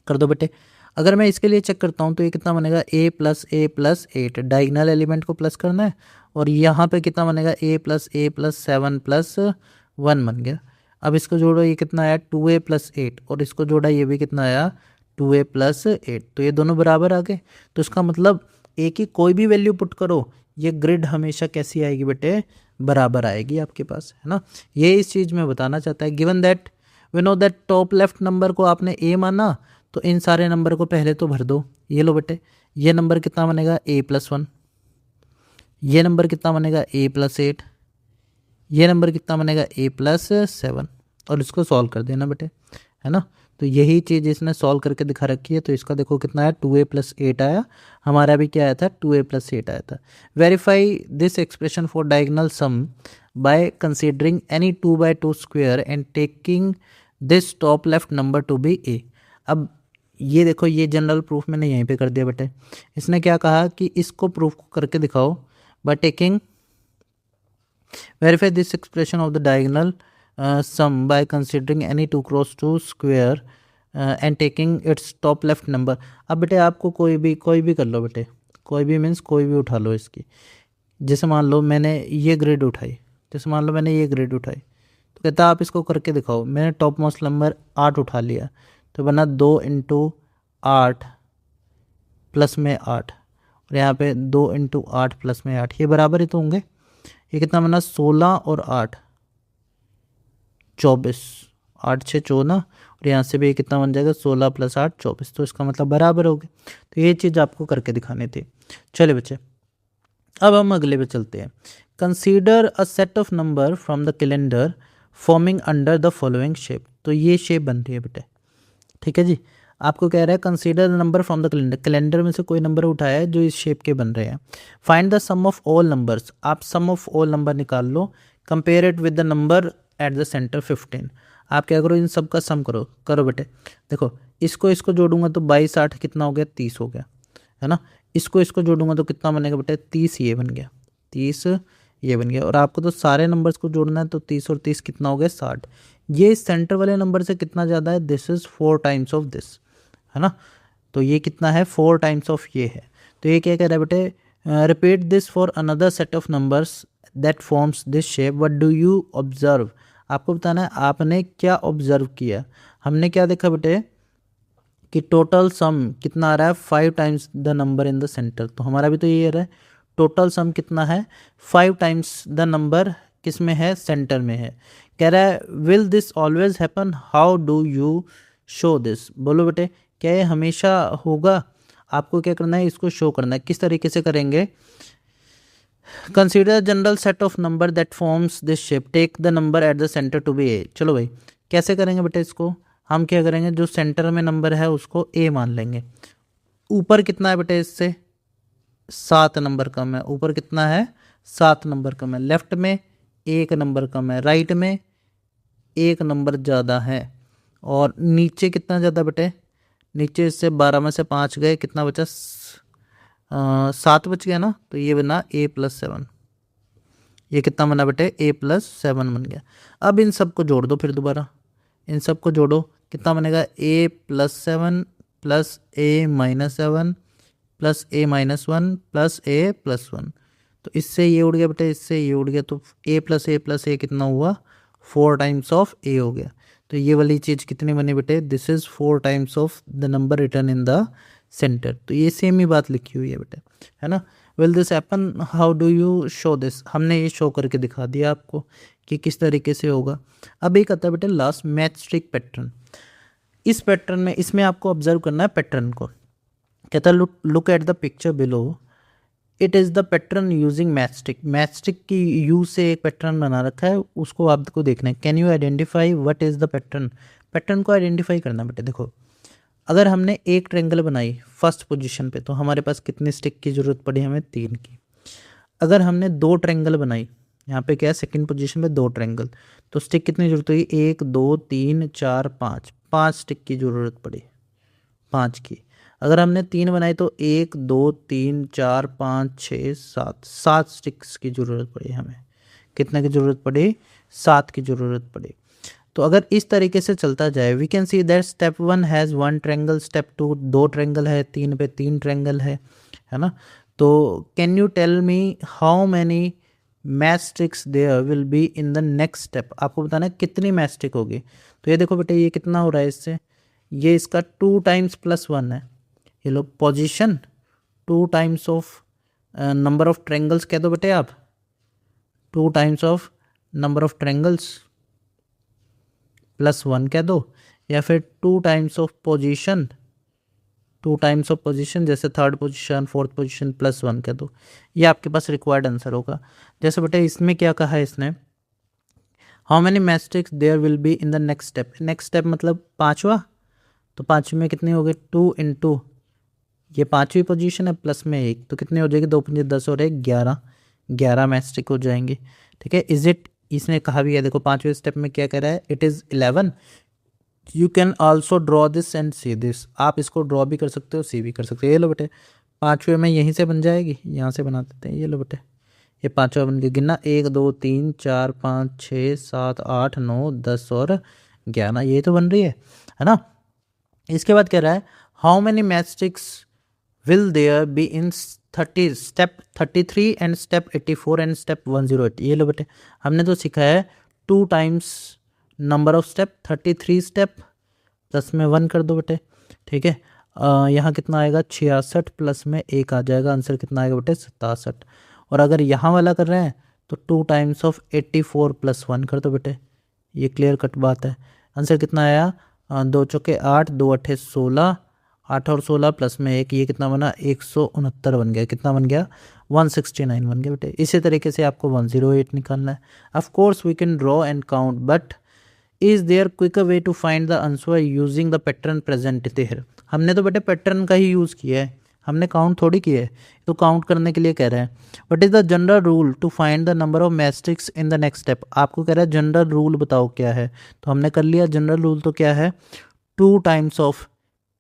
कर दो बेटे। अगर मैं इसके लिए चेक करता हूँ तो ये कितना बनेगा, a+a+8, डायगोनल एलिमेंट को प्लस करना है, और यहाँ पे कितना बनेगा, a+a+7+1 बन गया। अब इसको जोड़ो, ये कितना आया 2a+8, और इसको जोड़ा ये भी कितना आया 2a+8, तो ये दोनों बराबर आ गए। तो इसका मतलब a की कोई भी वैल्यू पुट करो, ये ग्रिड हमेशा कैसी आएगी बेटे, बराबर आएगी आपके पास, है ना। ये इस चीज़ में बताना चाहता है। Given that we know that top left number को आपने a माना, तो इन सारे नंबर को पहले तो भर दो। ये लो बेटे, ये नंबर कितना बनेगा a+1, ये नंबर कितना बनेगा a+8, ये नंबर कितना बनेगा a+7, और इसको सॉल्व कर देना बेटे, है ना। तो यही चीज़ इसने सॉल्व करके दिखा रखी है। तो इसका देखो कितना आया, 2a+8 आया, हमारा भी क्या आया था 2a+8 आया था। Verify this expression for diagonal sum by considering any 2x2 square and taking this top left number to be a। अब ये देखो, ये जनरल प्रूफ मैंने यहीं पे कर दिया बेटे। इसने क्या कहा कि इसको प्रूफ करके दिखाओ by taking, verify this expression of the diagonal sum by considering any 2x2 square and taking its top left number. अब बेटे आपको कोई भी कर लो बेटे, कोई भी मीन्स कोई भी उठा लो इसकी। जैसे मान लो मैंने ये ग्रेड उठाई, तो कहता आप इसको करके दिखाओ। मैंने टॉप मोस्ट नंबर 8 उठा लिया, तो बना 2 × 8 प्लस में 8, और यहाँ पे 2 × 8 प्लस में 8, ये बराबर ही तो होंगे। ये कितना बना 16 और 8 24, 8 6 14, और यहाँ से भी कितना बन जाएगा 16 + 8 24, तो इसका मतलब बराबर हो गए। तो ये चीज़ आपको करके दिखानी थी। चलिए बच्चे, अब हम अगले पे चलते हैं। Consider a set of number from the calendar forming under the following shape. तो ये शेप बन रही है बेटे, ठीक है जी। आपको कह रहा है consider the number from the calendar, calendar में से कोई नंबर उठाया है जो इस शेप के बन रहे हैं। Find the sum of all numbers, आप सम ऑफ ऑल नंबर निकाल लो। Compare it with the number at the centre 15। आप क्या करो, इन सब का सम करो बेटे। देखो इसको जोड़ूंगा तो 22 8 कितना हो गया, 30 हो गया, है ना। इसको जोड़ूंगा तो कितना बनेगा बेटा, 30 ये बन गया, 30 ये बन गया। और आपको तो सारे नंबर्स को जोड़ना है, तो 30 और 30 कितना हो गया, 60। ये सेंटर वाले नंबर से कितना ज़्यादा है, this is 4 times of this, है ना। तो ये कितना है, 4 टाइम्स ऑफ ये है। तो ये क्या कह रहा है बेटे, repeat this for another set of numbers that forms this shape, what do you observe. आपको बताना है आपने क्या ऑब्जर्व किया। हमने क्या देखा बेटे कि टोटल सम कितना आ रहा है, 5 times the number in the centre. तो हमारा भी तो ये आ रहा है, टोटल सम कितना है, 5 टाइम्स द नंबर किस में है, सेंटर में है। कह रहा है will this always happen, how do you show this. बोलो बेटे क्या ये हमेशा होगा, आपको क्या करना है, इसको शो करना है। किस तरीके से करेंगे, consider general set of number that forms this shape, take the number at the centre to be A. चलो भाई कैसे करेंगे बेटे इसको, हम क्या करेंगे, जो सेंटर में नंबर है उसको ए मान लेंगे। ऊपर कितना है बेटे, इससे 7 नंबर कम है, ऊपर कितना है, 7 नंबर कम है। लेफ्ट में 1 नंबर कम है, राइट में 1 नंबर ज़्यादा है। और नीचे कितना ज़्यादा बेटे, नीचे इससे 12 में से 5 गए, कितना बचा, 7 बच गया ना। तो ये बना a+7, ये कितना बना बेटे, a+7 बन गया। अब इन सब को जोड़ दो, फिर दोबारा इन सब को जोड़ो, कितना बनेगा, a+7 plus a-7 plus a-1 plus a+1। तो इससे ये उड़ गया बेटे, इससे ये उड़ गया, तो a+a+a कितना हुआ, 4 टाइम्स ऑफ a हो गया। तो ये वाली चीज़ कितनी बनी बेटे, this is 4 times of the number return in the centre. तो ये सेम ही बात लिखी हुई है बेटे, है ना। Will this happen, how do you show this, हमने ये शो करके दिखा दिया आपको कि किस तरीके से होगा। अब एक आता है बेटे लास्ट, मैच स्टिक पैटर्न। इस पैटर्न में, इसमें आपको ऑब्जर्व करना है पैटर्न को। कहता है look at the picture below, it is the pattern using match stick. Match stick की यूज से एक पैटर्न बना रखा है, उसको आपको देखना है। Can you identify what is the pattern, pattern को आइडेंटिफाई करना बेटे। देखो अगर हमने एक ट्रायंगल बनाई फर्स्ट पोजीशन पे, तो हमारे पास कितनी स्टिक की ज़रूरत पड़ी, हमें 3 की। अगर हमने 2 ट्रायंगल बनाई, यहाँ पे क्या है, सेकंड पोजीशन पे 2 ट्रायंगल, तो स्टिक कितनी जरूरत हुई, 1 2 3 4 5, 5 स्टिक की ज़रूरत पड़ी, 5 की। अगर हमने 3 बनाई तो 1 2 3 4 5 6 7, 7 स्टिक्स की ज़रूरत पड़ी हमें। कितने की ज़रूरत पड़ी, 7 की ज़रूरत पड़ी। तो अगर इस तरीके से चलता जाए, we can see that step 1 has 1 triangle, step 2 2 triangle है, 3 पे 3 ट्रायंगल है ना। तो can you tell me how many matchsticks there will be in the next step, आपको बताना है कितनी मैच स्टिक होगी। तो ये देखो बेटे ये कितना हो रहा है इससे, ये इसका 2 टाइम्स +1 है। ये लो position 2 times of number of triangles कह दो बेटे आप, 2 times of number of triangles +1 कह दो, या फिर 2 times of position, 2 times of position जैसे थर्ड पोजीशन फोर्थ पोजीशन +1 कह दो। ये आपके पास रिक्वायर्ड आंसर होगा। जैसे बेटे इसमें क्या कहा है इसने, how many matchsticks there will be in the next step. Next step मतलब 5वां, तो 5वें में कितने हो गए, 2 × ये 5वीं पोजीशन है प्लस में 1, तो कितने हो जाएगी, 2 × 10 और 1 11 मैच स्टिक हो जाएंगे। ठीक है, इज इट, इसने कहा भी है, देखो 5वें स्टेप में क्या कह रहा है, it is 11। You can also draw this and see this, आप इसको ड्रॉ भी कर सकते हो, सी भी कर सकते हो। ये लो बेटे 5वें में यहीं से बन जाएगी, यहाँ से बना देते हैं। ये लो बेटे ये 5वां बन गया, गिनना 1 2 3 4 5 6 7 8 9 10 और 11, ये तो बन रही है ना। इसके बाद कह रहा है how many matchsticks will there be in 30 step 33 and step 84 and step 108। ये लो बेटे हमने तो सीखा है 2 times number of step, 33 step 10 में 1 कर दो बेटे। ठीक है, यहाँ कितना आएगा 66 प्लस में 1 आ जाएगा, आंसर कितना आएगा बेटे 67। और अगर यहाँ वाला कर रहे हैं तो 2 टाइम्स ऑफ 84 + 1 कर दो बेटे, ये क्लियर कट बात है। आंसर कितना आया, 2 चौके 8 2 8 16, 8 और 16 प्लस में 1, ये कितना बना 169 बन गया। कितना बन गया 169 बन गया बेटे। इसी तरीके से आपको 108 निकालना है। Of course we can draw and count, but is there quicker way to find the answer using the pattern present there. हमने तो बेटे पैटर्न का ही यूज़ किया है, हमने काउंट थोड़ी किया है, तो काउंट करने के लिए कह रहे हैं। What is the general rule to find the number of matchsticks in the next step, आपको कह रहा है जनरल रूल बताओ क्या है, तो हमने कर लिया जनरल रूल। तो क्या है 2 टाइम्स ऑफ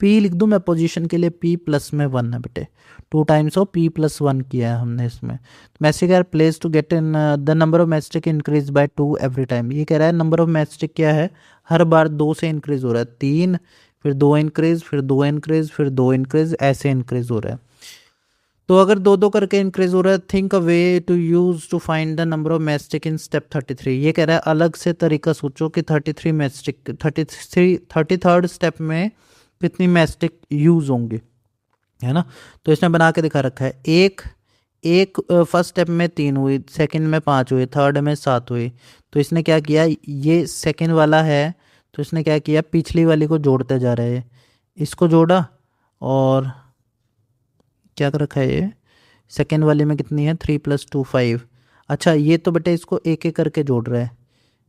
पी लिख दूँ मैं पोजीशन के लिए, पी प्लस में 1 है बेटे, 2 टाइम्स ऑफ पी प्लस 1 किया है हमने इसमें। Matchstick are place to get in the number of matchstick increase by 2 every time. ये कह रहा है नंबर ऑफ मैस्टिक क्या है, हर बार 2 से इंक्रीज हो रहा है, 3 फिर 2 इंक्रीज फिर 2 इंक्रीज फिर 2 इंक्रीज, ऐसे इंक्रीज हो रहा है। तो अगर 2-2 करके इंक्रीज हो रहा है, think a way to use to find the number of matchstick in step 33। ये कह रहा है अलग से तरीका सोचो कि 33 मैस्टिक 33rd स्टेप में कितनी मैस्टिक यूज होंगे, है ना। तो इसने बना के दिखा रखा है, एक फर्स्ट स्टेप में 3 हुई, सेकंड में 5 हुई, थर्ड में 7 हुई। तो इसने क्या किया, ये सेकंड वाला है तो इसने क्या किया, पिछली वाली को जोड़ते जा रहे हैं, इसको जोड़ा और क्या कर रखा है, ये सेकेंड वाले में कितनी है 3 + 2 5। अच्छा ये तो बेटे इसको एक एक करके जोड़ रहा है,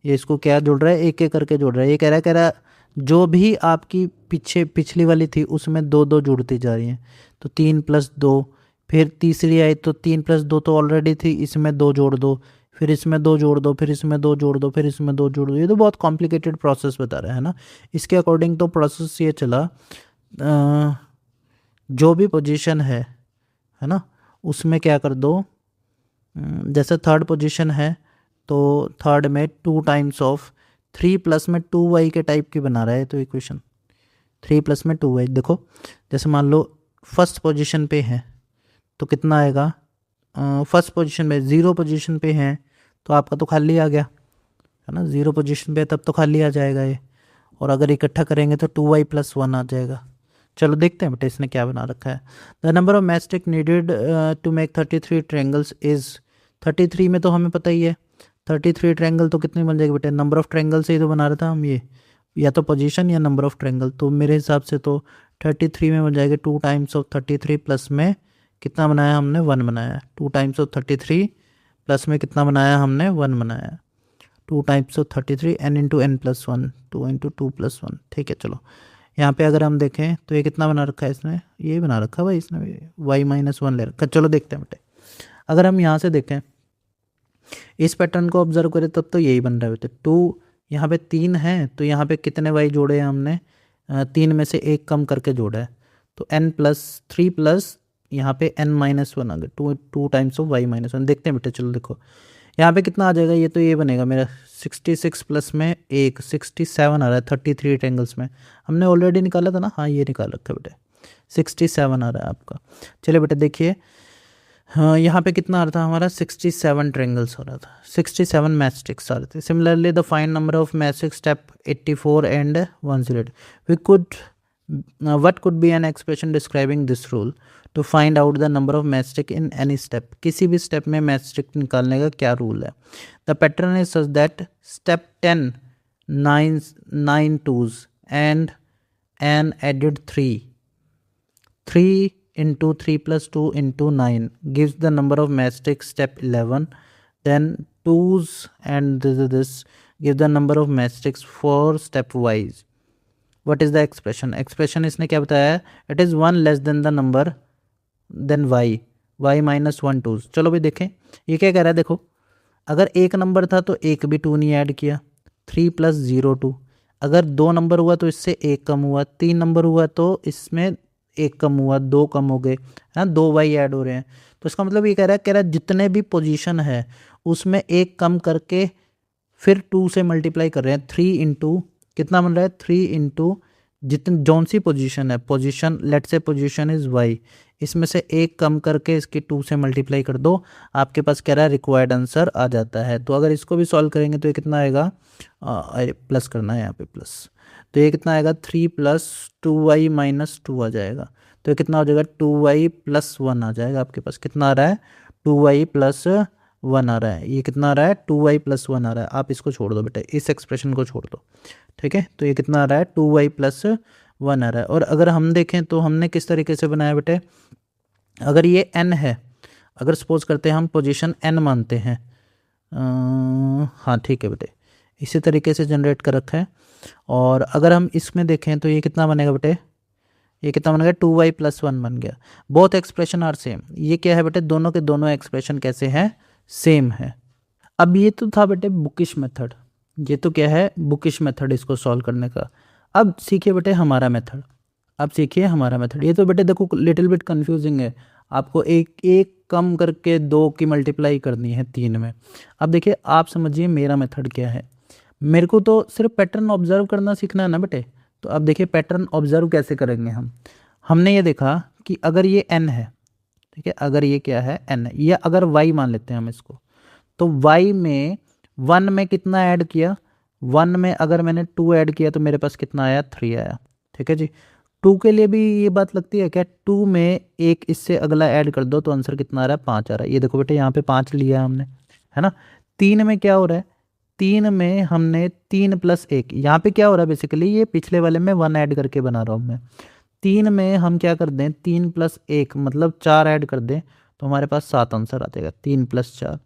ये इसको क्या जोड़ रहा है, एक एक करके जोड़ रहा है। ये कह रहा है जो भी आपकी पिछली वाली थी उसमें 2-2 जुड़ती जा रही हैं, तो 3 + 2, फिर तीसरी आई तो 3 + 2 तो ऑलरेडी थी, इसमें 2 जोड़ दो, फिर इसमें 2 जोड़ दो, फिर इसमें 2 जोड़ दो, फिर इसमें 2 जोड़ दो। ये तो बहुत कॉम्प्लिकेटेड प्रोसेस बता रहा है ना। इसके अकॉर्डिंग तो प्रोसेस ये चला, जो भी पोजीशन है ना, उसमें क्या कर दो, जैसे थर्ड पोजीशन है तो थर्ड में 2 टाइम्स ऑफ 3 प्लस में 2y के टाइप की बना रहा है तो इक्वेशन, 3 प्लस में 2y। देखो जैसे मान लो फर्स्ट पोजीशन पे है तो कितना आएगा, फर्स्ट पोजीशन में 0 पोजीशन पे है तो आपका तो खाली आ गया, है ना, 0 पोजीशन पे तब तो खाली आ जाएगा ये, और अगर इकट्ठा करेंगे तो 2y + 1 आ जाएगा। चलो देखते हैं बेटा इसने क्या बना रखा है। The number of matchstick needed to make 33 triangles is, 33 में तो हमें पता ही है 33 ट्रायंगल तो कितने बन जाएगी बेटा, नंबर ऑफ ट्रायंगल से ही तो बना रहा था हम ये, या तो पोजीशन या नंबर ऑफ ट्रायंगल। तो मेरे हिसाब से तो 33 में बन जाएगा 2 टाइम्स ऑफ 33 प्लस में कितना बनाया हमने 1 बनाया, 2 टाइम्स ऑफ 33 प्लस में कितना बनाया हमने 1 बनाया, 2 टाइम्स ऑफ 33 n × n + 1, 2 × 2 + 1। ठीक है चलो यहाँ पे अगर हम देखें तो ये कितना बना रखा है इसने, ये बना रखा है भाई इसने y - 1 ले रखा। चलो देखते हैं बेटे, अगर हम यहाँ से देखें इस पैटर्न को ऑब्जर्व करें तब तो यही बन रहा है बेटे, 2 यहाँ पे 3 है तो यहाँ पे कितने y जोड़े हैं हमने, 3 में से 1 कम करके जोड़ा है, तो n + 3 प्लस यहाँ पे n - 1 आ गया, 2 टाइम्स ऑफ y - 1। देखते हैं बेटे, चलो देखो यहाँ पे कितना आ जाएगा, ये तो ये बनेगा मेरा 66 प्लस में 1 67 आ रहा है 33 ट्रायंगल्स में, हमने ऑलरेडी निकाला था ना, हाँ ये निकाल रखा है बेटे 67 आ रहा है आपका। चलिए बेटे देखिए, हाँ यहाँ पे कितना आ रहा था हमारा 67 ट्रायंगल्स हो रहा था, 67 मैस्टिक्स आ रहे थे। Similarly the find number of matchstick step 84 and 108 we could what could be an expression describing this rule to find out the number of mastic in any step। किसी भी स्टेप में मैस्टिक निकालने का क्या रूल है। The pattern is such that step 10 9 twos and an added 3 × 3 + 2 × 9 gives the number of mastic step 11, then twos and this give the number of mastics for step wise। What is the expression? Expression इसने क्या बताया है, it is 1 less than the number than y - 1 2। चलो भाई देखें ये क्या कह रहा है, देखो अगर एक नंबर था तो एक भी 2 नहीं ऐड किया, 3 + 0 2, अगर 2 नंबर हुआ तो इससे 1 कम हुआ, 3 नंबर हुआ तो इसमें 1 कम हुआ, 2 कम हो गए, है ना, 2 y ऐड हो रहे हैं। तो इसका मतलब ये कह रहा है जितने भी पोजीशन है उसमें 1 कम करके फिर 2 से मल्टीप्लाई कर रहे हैं, 3 × कितना बन रहा है 3 × जितनी जौन सी पोजीशन है, पोजीशन लेट से पोजीशन इज़ y, इसमें से 1 कम करके इसकी 2 से मल्टीप्लाई कर दो, आपके पास कह रहा है रिक्वायर्ड आंसर आ जाता है। तो अगर इसको भी सॉल्व करेंगे तो ये कितना आएगा, प्लस करना है यहाँ पे प्लस, तो ये कितना आएगा 3 + 2y - 2 आ जाएगा, तो ये कितना हो जाएगा 2y + 1 आ जाएगा। आपके पास कितना आ रहा है 2y + 1 आ रहा है, ये कितना आ रहा है 2y + 1 आ रहा है। आप इसको छोड़ दो बेटा, इस एक्सप्रेशन को छोड़ दो, ठीक है। तो ये कितना आ रहा है 2y + 1 आ रहा है। और अगर हम देखें तो हमने किस तरीके से बनाया बेटे, अगर ये n है, अगर सपोज करते हैं हम पोजीशन n मानते हैं, हाँ ठीक है बेटे, इसी तरीके से जनरेट कर रखा है। और अगर हम इसमें देखें तो ये कितना बनेगा बेटे, ये कितना बन गया 2y + 1 बन गया। Both expression are same. ये क्या है बेटे, दोनों के दोनों एक्सप्रेशन कैसे हैं, सेम है। अब ये तो था बेटे बुकिश मेथड, ये तो क्या है बुकिश मेथड इसको सॉल्व करने का। अब सीखिए बेटे हमारा मेथड। अब सीखिए हमारा मेथड। ये तो बेटे देखो लिटिल बिट कंफ्यूजिंग है, आपको एक एक कम करके 2 की मल्टीप्लाई करनी है 3 में। अब देखिए आप समझिए मेरा मेथड क्या है। मेरे को तो सिर्फ पैटर्न ऑब्जर्व करना सीखना है ना बेटे। तो अब देखिए पैटर्न ऑब्जर्व कैसे करेंगे हम। हमने ये देखा कि अगर ये n है, ठीक है, अगर ये क्या है n है, या अगर y मान लेते हैं हम इसको, तो y में 1 में कितना ऐड किया, 1 में अगर मैंने 2 ऐड किया तो मेरे पास कितना आया, 3 आया। ठीक है जी। 2 के लिए भी ये बात लगती है क्या, 2 में एक इससे अगला ऐड कर दो तो आंसर कितना आ रहा है, 5 आ रहा है। ये देखो बेटे यहाँ पे 5 लिया है हमने, है ना। 3 में क्या हो रहा है, 3 में हमने 3 प्लस 1, यहाँ पे क्या हो रहा है बेसिकली, ये पिछले वाले में 1 ऐड करके बना रहा हूँ मैं। 3 में हम क्या कर दें, 3 प्लस 1 मतलब 4 ऐड कर दें तो हमारे पास 7 आंसर आ जाएगा। 3 प्लस 4,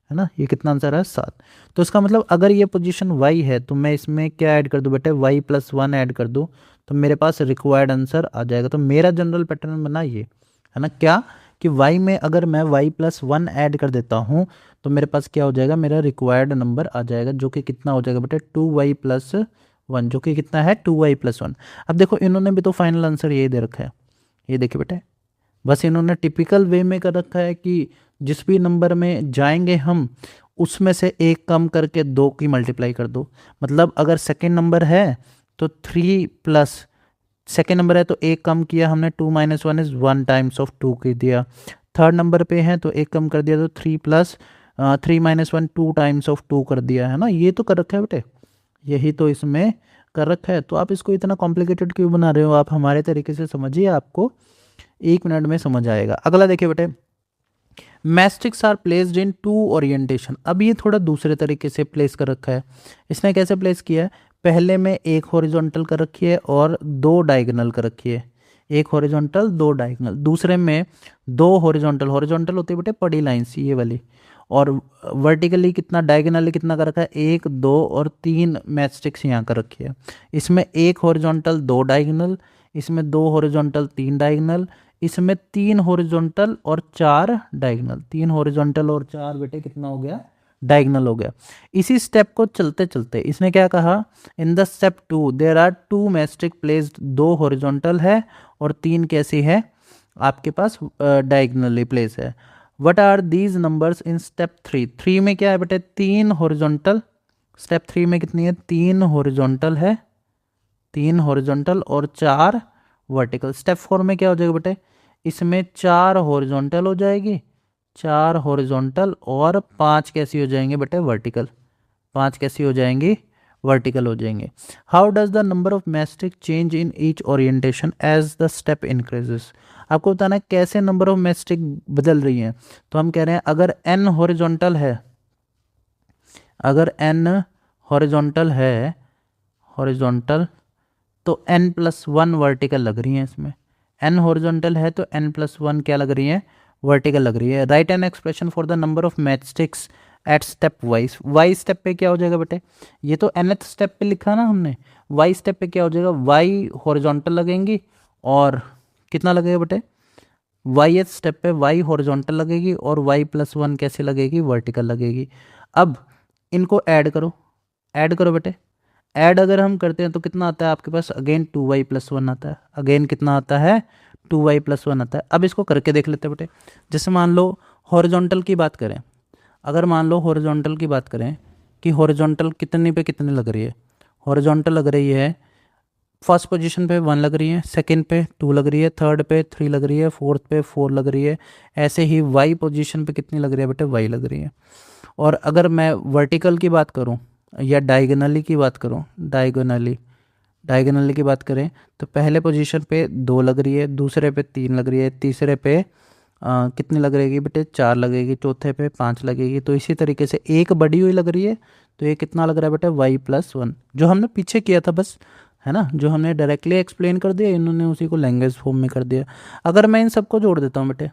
है ना, ये कितना आंसर है, 7। तो इसका मतलब अगर ये पोजीशन y है तो मैं इसमें क्या ऐड कर दूं बेटे, y प्लस 1 ऐड कर दूं तो मेरे पास रिक्वायर्ड आंसर आ जाएगा। तो मेरा जनरल पैटर्न बना ये, है ना, क्या कि y में अगर मैं y प्लस 1 ऐड कर देता हूँ तो मेरे पास क्या हो जाएगा, मेरा रिक्वायर्ड नंबर आ जाएगा, जो कि कितना हो जाएगा बेटे 2y प्लस 1, जो कि कितना है 2y प्लस 1। अब देखो इन्होंने भी तो फाइनल आंसर यही दे रखा है, ये देखिए बेटे, बस इन्होंने टिपिकल वे में कर रखा है कि जिस भी नंबर में जाएंगे हम उसमें से एक कम करके 2 की मल्टीप्लाई कर दो। मतलब अगर सेकेंड नंबर है तो 3 प्लस, सेकेंड नंबर है तो एक कम किया हमने, 2 माइनस 1 इज 1 टाइम्स ऑफ 2 की दिया। थर्ड नंबर पे है तो एक कम कर दिया तो 3 प्लस 3 माइनस 1 2 टाइम्स ऑफ 2 कर दिया, है ना। ये तो कर रखा है बेटे, यही तो इसमें कर रखा है। तो आप इसको इतना कॉम्प्लिकेटेड क्यों बना रहे हो, आप हमारे तरीके से समझिए, आपको 1 मिनट में समझ आएगा। अगला देखिए बेटे, मैस्टिक्स आर प्लेस्ड इन 2 ओरिएंटेशन। अब ये थोड़ा दूसरे तरीके से प्लेस कर रखा है। इसने कैसे प्लेस किया है, पहले में एक हॉरिजॉन्टल कर रखी है और 2 डायगोनल कर रखी है, एक हॉरिजॉन्टल 2 डायगोनल। दूसरे में 2 हॉरिजॉन्टल, हॉरिजॉन्टल होती है बेटे बड़ी लाइन्स ये वाली, और वर्टिकली कितना, डायगोनली कितना कर रखा है, 1 2 और 3 मैस्टिक्स यहाँ कर रखी है। इसमें एक हॉरिजॉन्टल 2 डायगोनल, इसमें 2 हॉरिजॉन्टल 3 डायगोनल, इसमें 3 हॉरिजॉन्टल और 4 डायगोनल। 3 हॉरिजॉन्टल और 4 बेटे कितना हो गया, डायगोनल हो गया। इसी स्टेप को चलते चलते इसने क्या कहा, in the step 2 there are 2 matchstick placed, 2 horizontal है और 3 कैसी है आपके पास, डायगोनली प्लेस है। What are these numbers in step 3, 3 में क्या है बेटे, 3 हॉरिजॉन्टल, स्टेप 3 में कितनी है, 3 हॉरिजॉन्टल है, 3 हॉरिजॉन्टल और 4 वर्टिकल। स्टेप 4 में क्या हो जाएगा बेटे, इसमें 4 हॉरिजॉन्टल हो जाएगी, 4 हॉरिजॉन्टल और 5 कैसी हो जाएंगे बेटे, वर्टिकल, 5 कैसी हो जाएंगी, वर्टिकल हो जाएंगे। How does the number of matchstick change in each orientation as the step increases. आपको बताना है कैसे नंबर ऑफ मैस्टिक बदल रही हैं। तो हम कह रहे हैं अगर n हॉरिजॉन्टल है, अगर n हॉरिजॉन्टल है, हॉरिजॉन्टल, तो n प्लस 1 वर्टिकल लग रही है इसमें। n हॉरिजॉन्टल है तो n प्लस 1 क्या लग रही है, वर्टिकल लग रही है। Write an expression for the number of matchsticks at step wise. वाई स्टेप पे क्या हो जाएगा बेटे, ये तो nth स्टेप पे लिखा ना हमने, वाई स्टेप पे क्या हो जाएगा, वाई हॉरिजॉन्टल लगेंगी और कितना लगेगा बेटे, वाई स्टेप पे वाई हॉरिजॉन्टल लगेगी और वाई प्लस 1 कैसे लगेगी, वर्टिकल लगेगी। अब इनको ऐड करो, ऐड करो बेटे, ऐड अगर हम करते हैं तो कितना आता है आपके पास, अगेन 2y प्लस 1 आता है, अगेन कितना आता है, 2y प्लस 1 आता है। अब इसको करके देख लेते हैं बेटे। जैसे मान लो हॉरिजॉन्टल की बात करें, अगर मान लो हॉरिजॉन्टल की बात करें कि हॉरिजॉन्टल कितने पे कितने लग रही है, हॉरिजॉन्टल लग रही है फर्स्ट पोजीशन पे 1 लग रही है, सेकंड पे 2 लग रही है, थर्ड पे 3 लग रही है, फोर्थ पे 4 लग रही है। ऐसे ही वाई पोजीशन पे कितनी लग रही है बेटे, वाई लग रही है। और अगर मैं वर्टिकल की बात करूं या डायगोनली की बात करूं, डायगोनली की बात करें तो पहले पोजीशन पे 2 लग रही है, दूसरे पे 3 लग रही है, तीसरे पे कितनी लग रहेगी बेटे, 4 लगेगी, चौथे पे 5 लगेगी। तो इसी तरीके से एक बढ़ी हुई लग रही है, तो ये कितना लग रहा है बेटे, वाई प्लस 1, जो हमने पीछे किया था बस, है ना, जो हमने डायरेक्टली एक्सप्लेन कर दिया, इन्होंने उसी को लैंग्वेज फॉर्म में कर दिया। अगर मैं इन सबको जोड़ देता हूँ बेटे,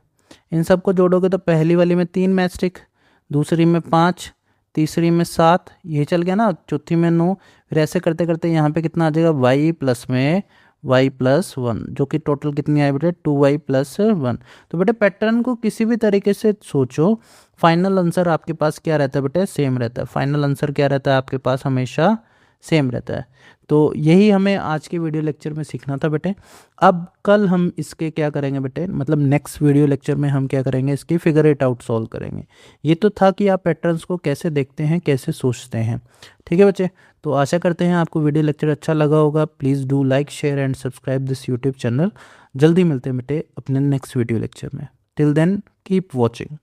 इन सबको जोड़ोगे तो पहली वाली में 3 मैचस्टिक, दूसरी में 5, तीसरी में 7, ये चल गया ना, चौथी में 9, फिर ऐसे करते करते यहाँ पे कितना आ जाएगा, वाई प्लस में वाई प्लस 1, जो कि टोटल कितनी आई बेटे, 2y प्लस 1। तो बेटे पैटर्न को किसी भी तरीके से सोचो, फाइनल आंसर आपके पास क्या रहता है बेटे, सेम रहता है। फाइनल आंसर क्या रहता है आपके पास, हमेशा सेम रहता है। तो यही हमें आज के वीडियो लेक्चर में सीखना था बेटे। अब कल हम इसके क्या करेंगे बेटे, मतलब नेक्स्ट वीडियो लेक्चर में हम क्या करेंगे, इसकी फिगर इट आउट सॉल्व करेंगे। ये तो था कि आप पैटर्न्स को कैसे देखते हैं, कैसे सोचते हैं। ठीक है बच्चे, तो आशा करते हैं आपको वीडियो लेक्चर अच्छा लगा होगा। Please do like, share and subscribe this YouTube channel. जल्दी मिलते हैं बेटे अपने नेक्स्ट वीडियो लेक्चर में। Till then keep watching.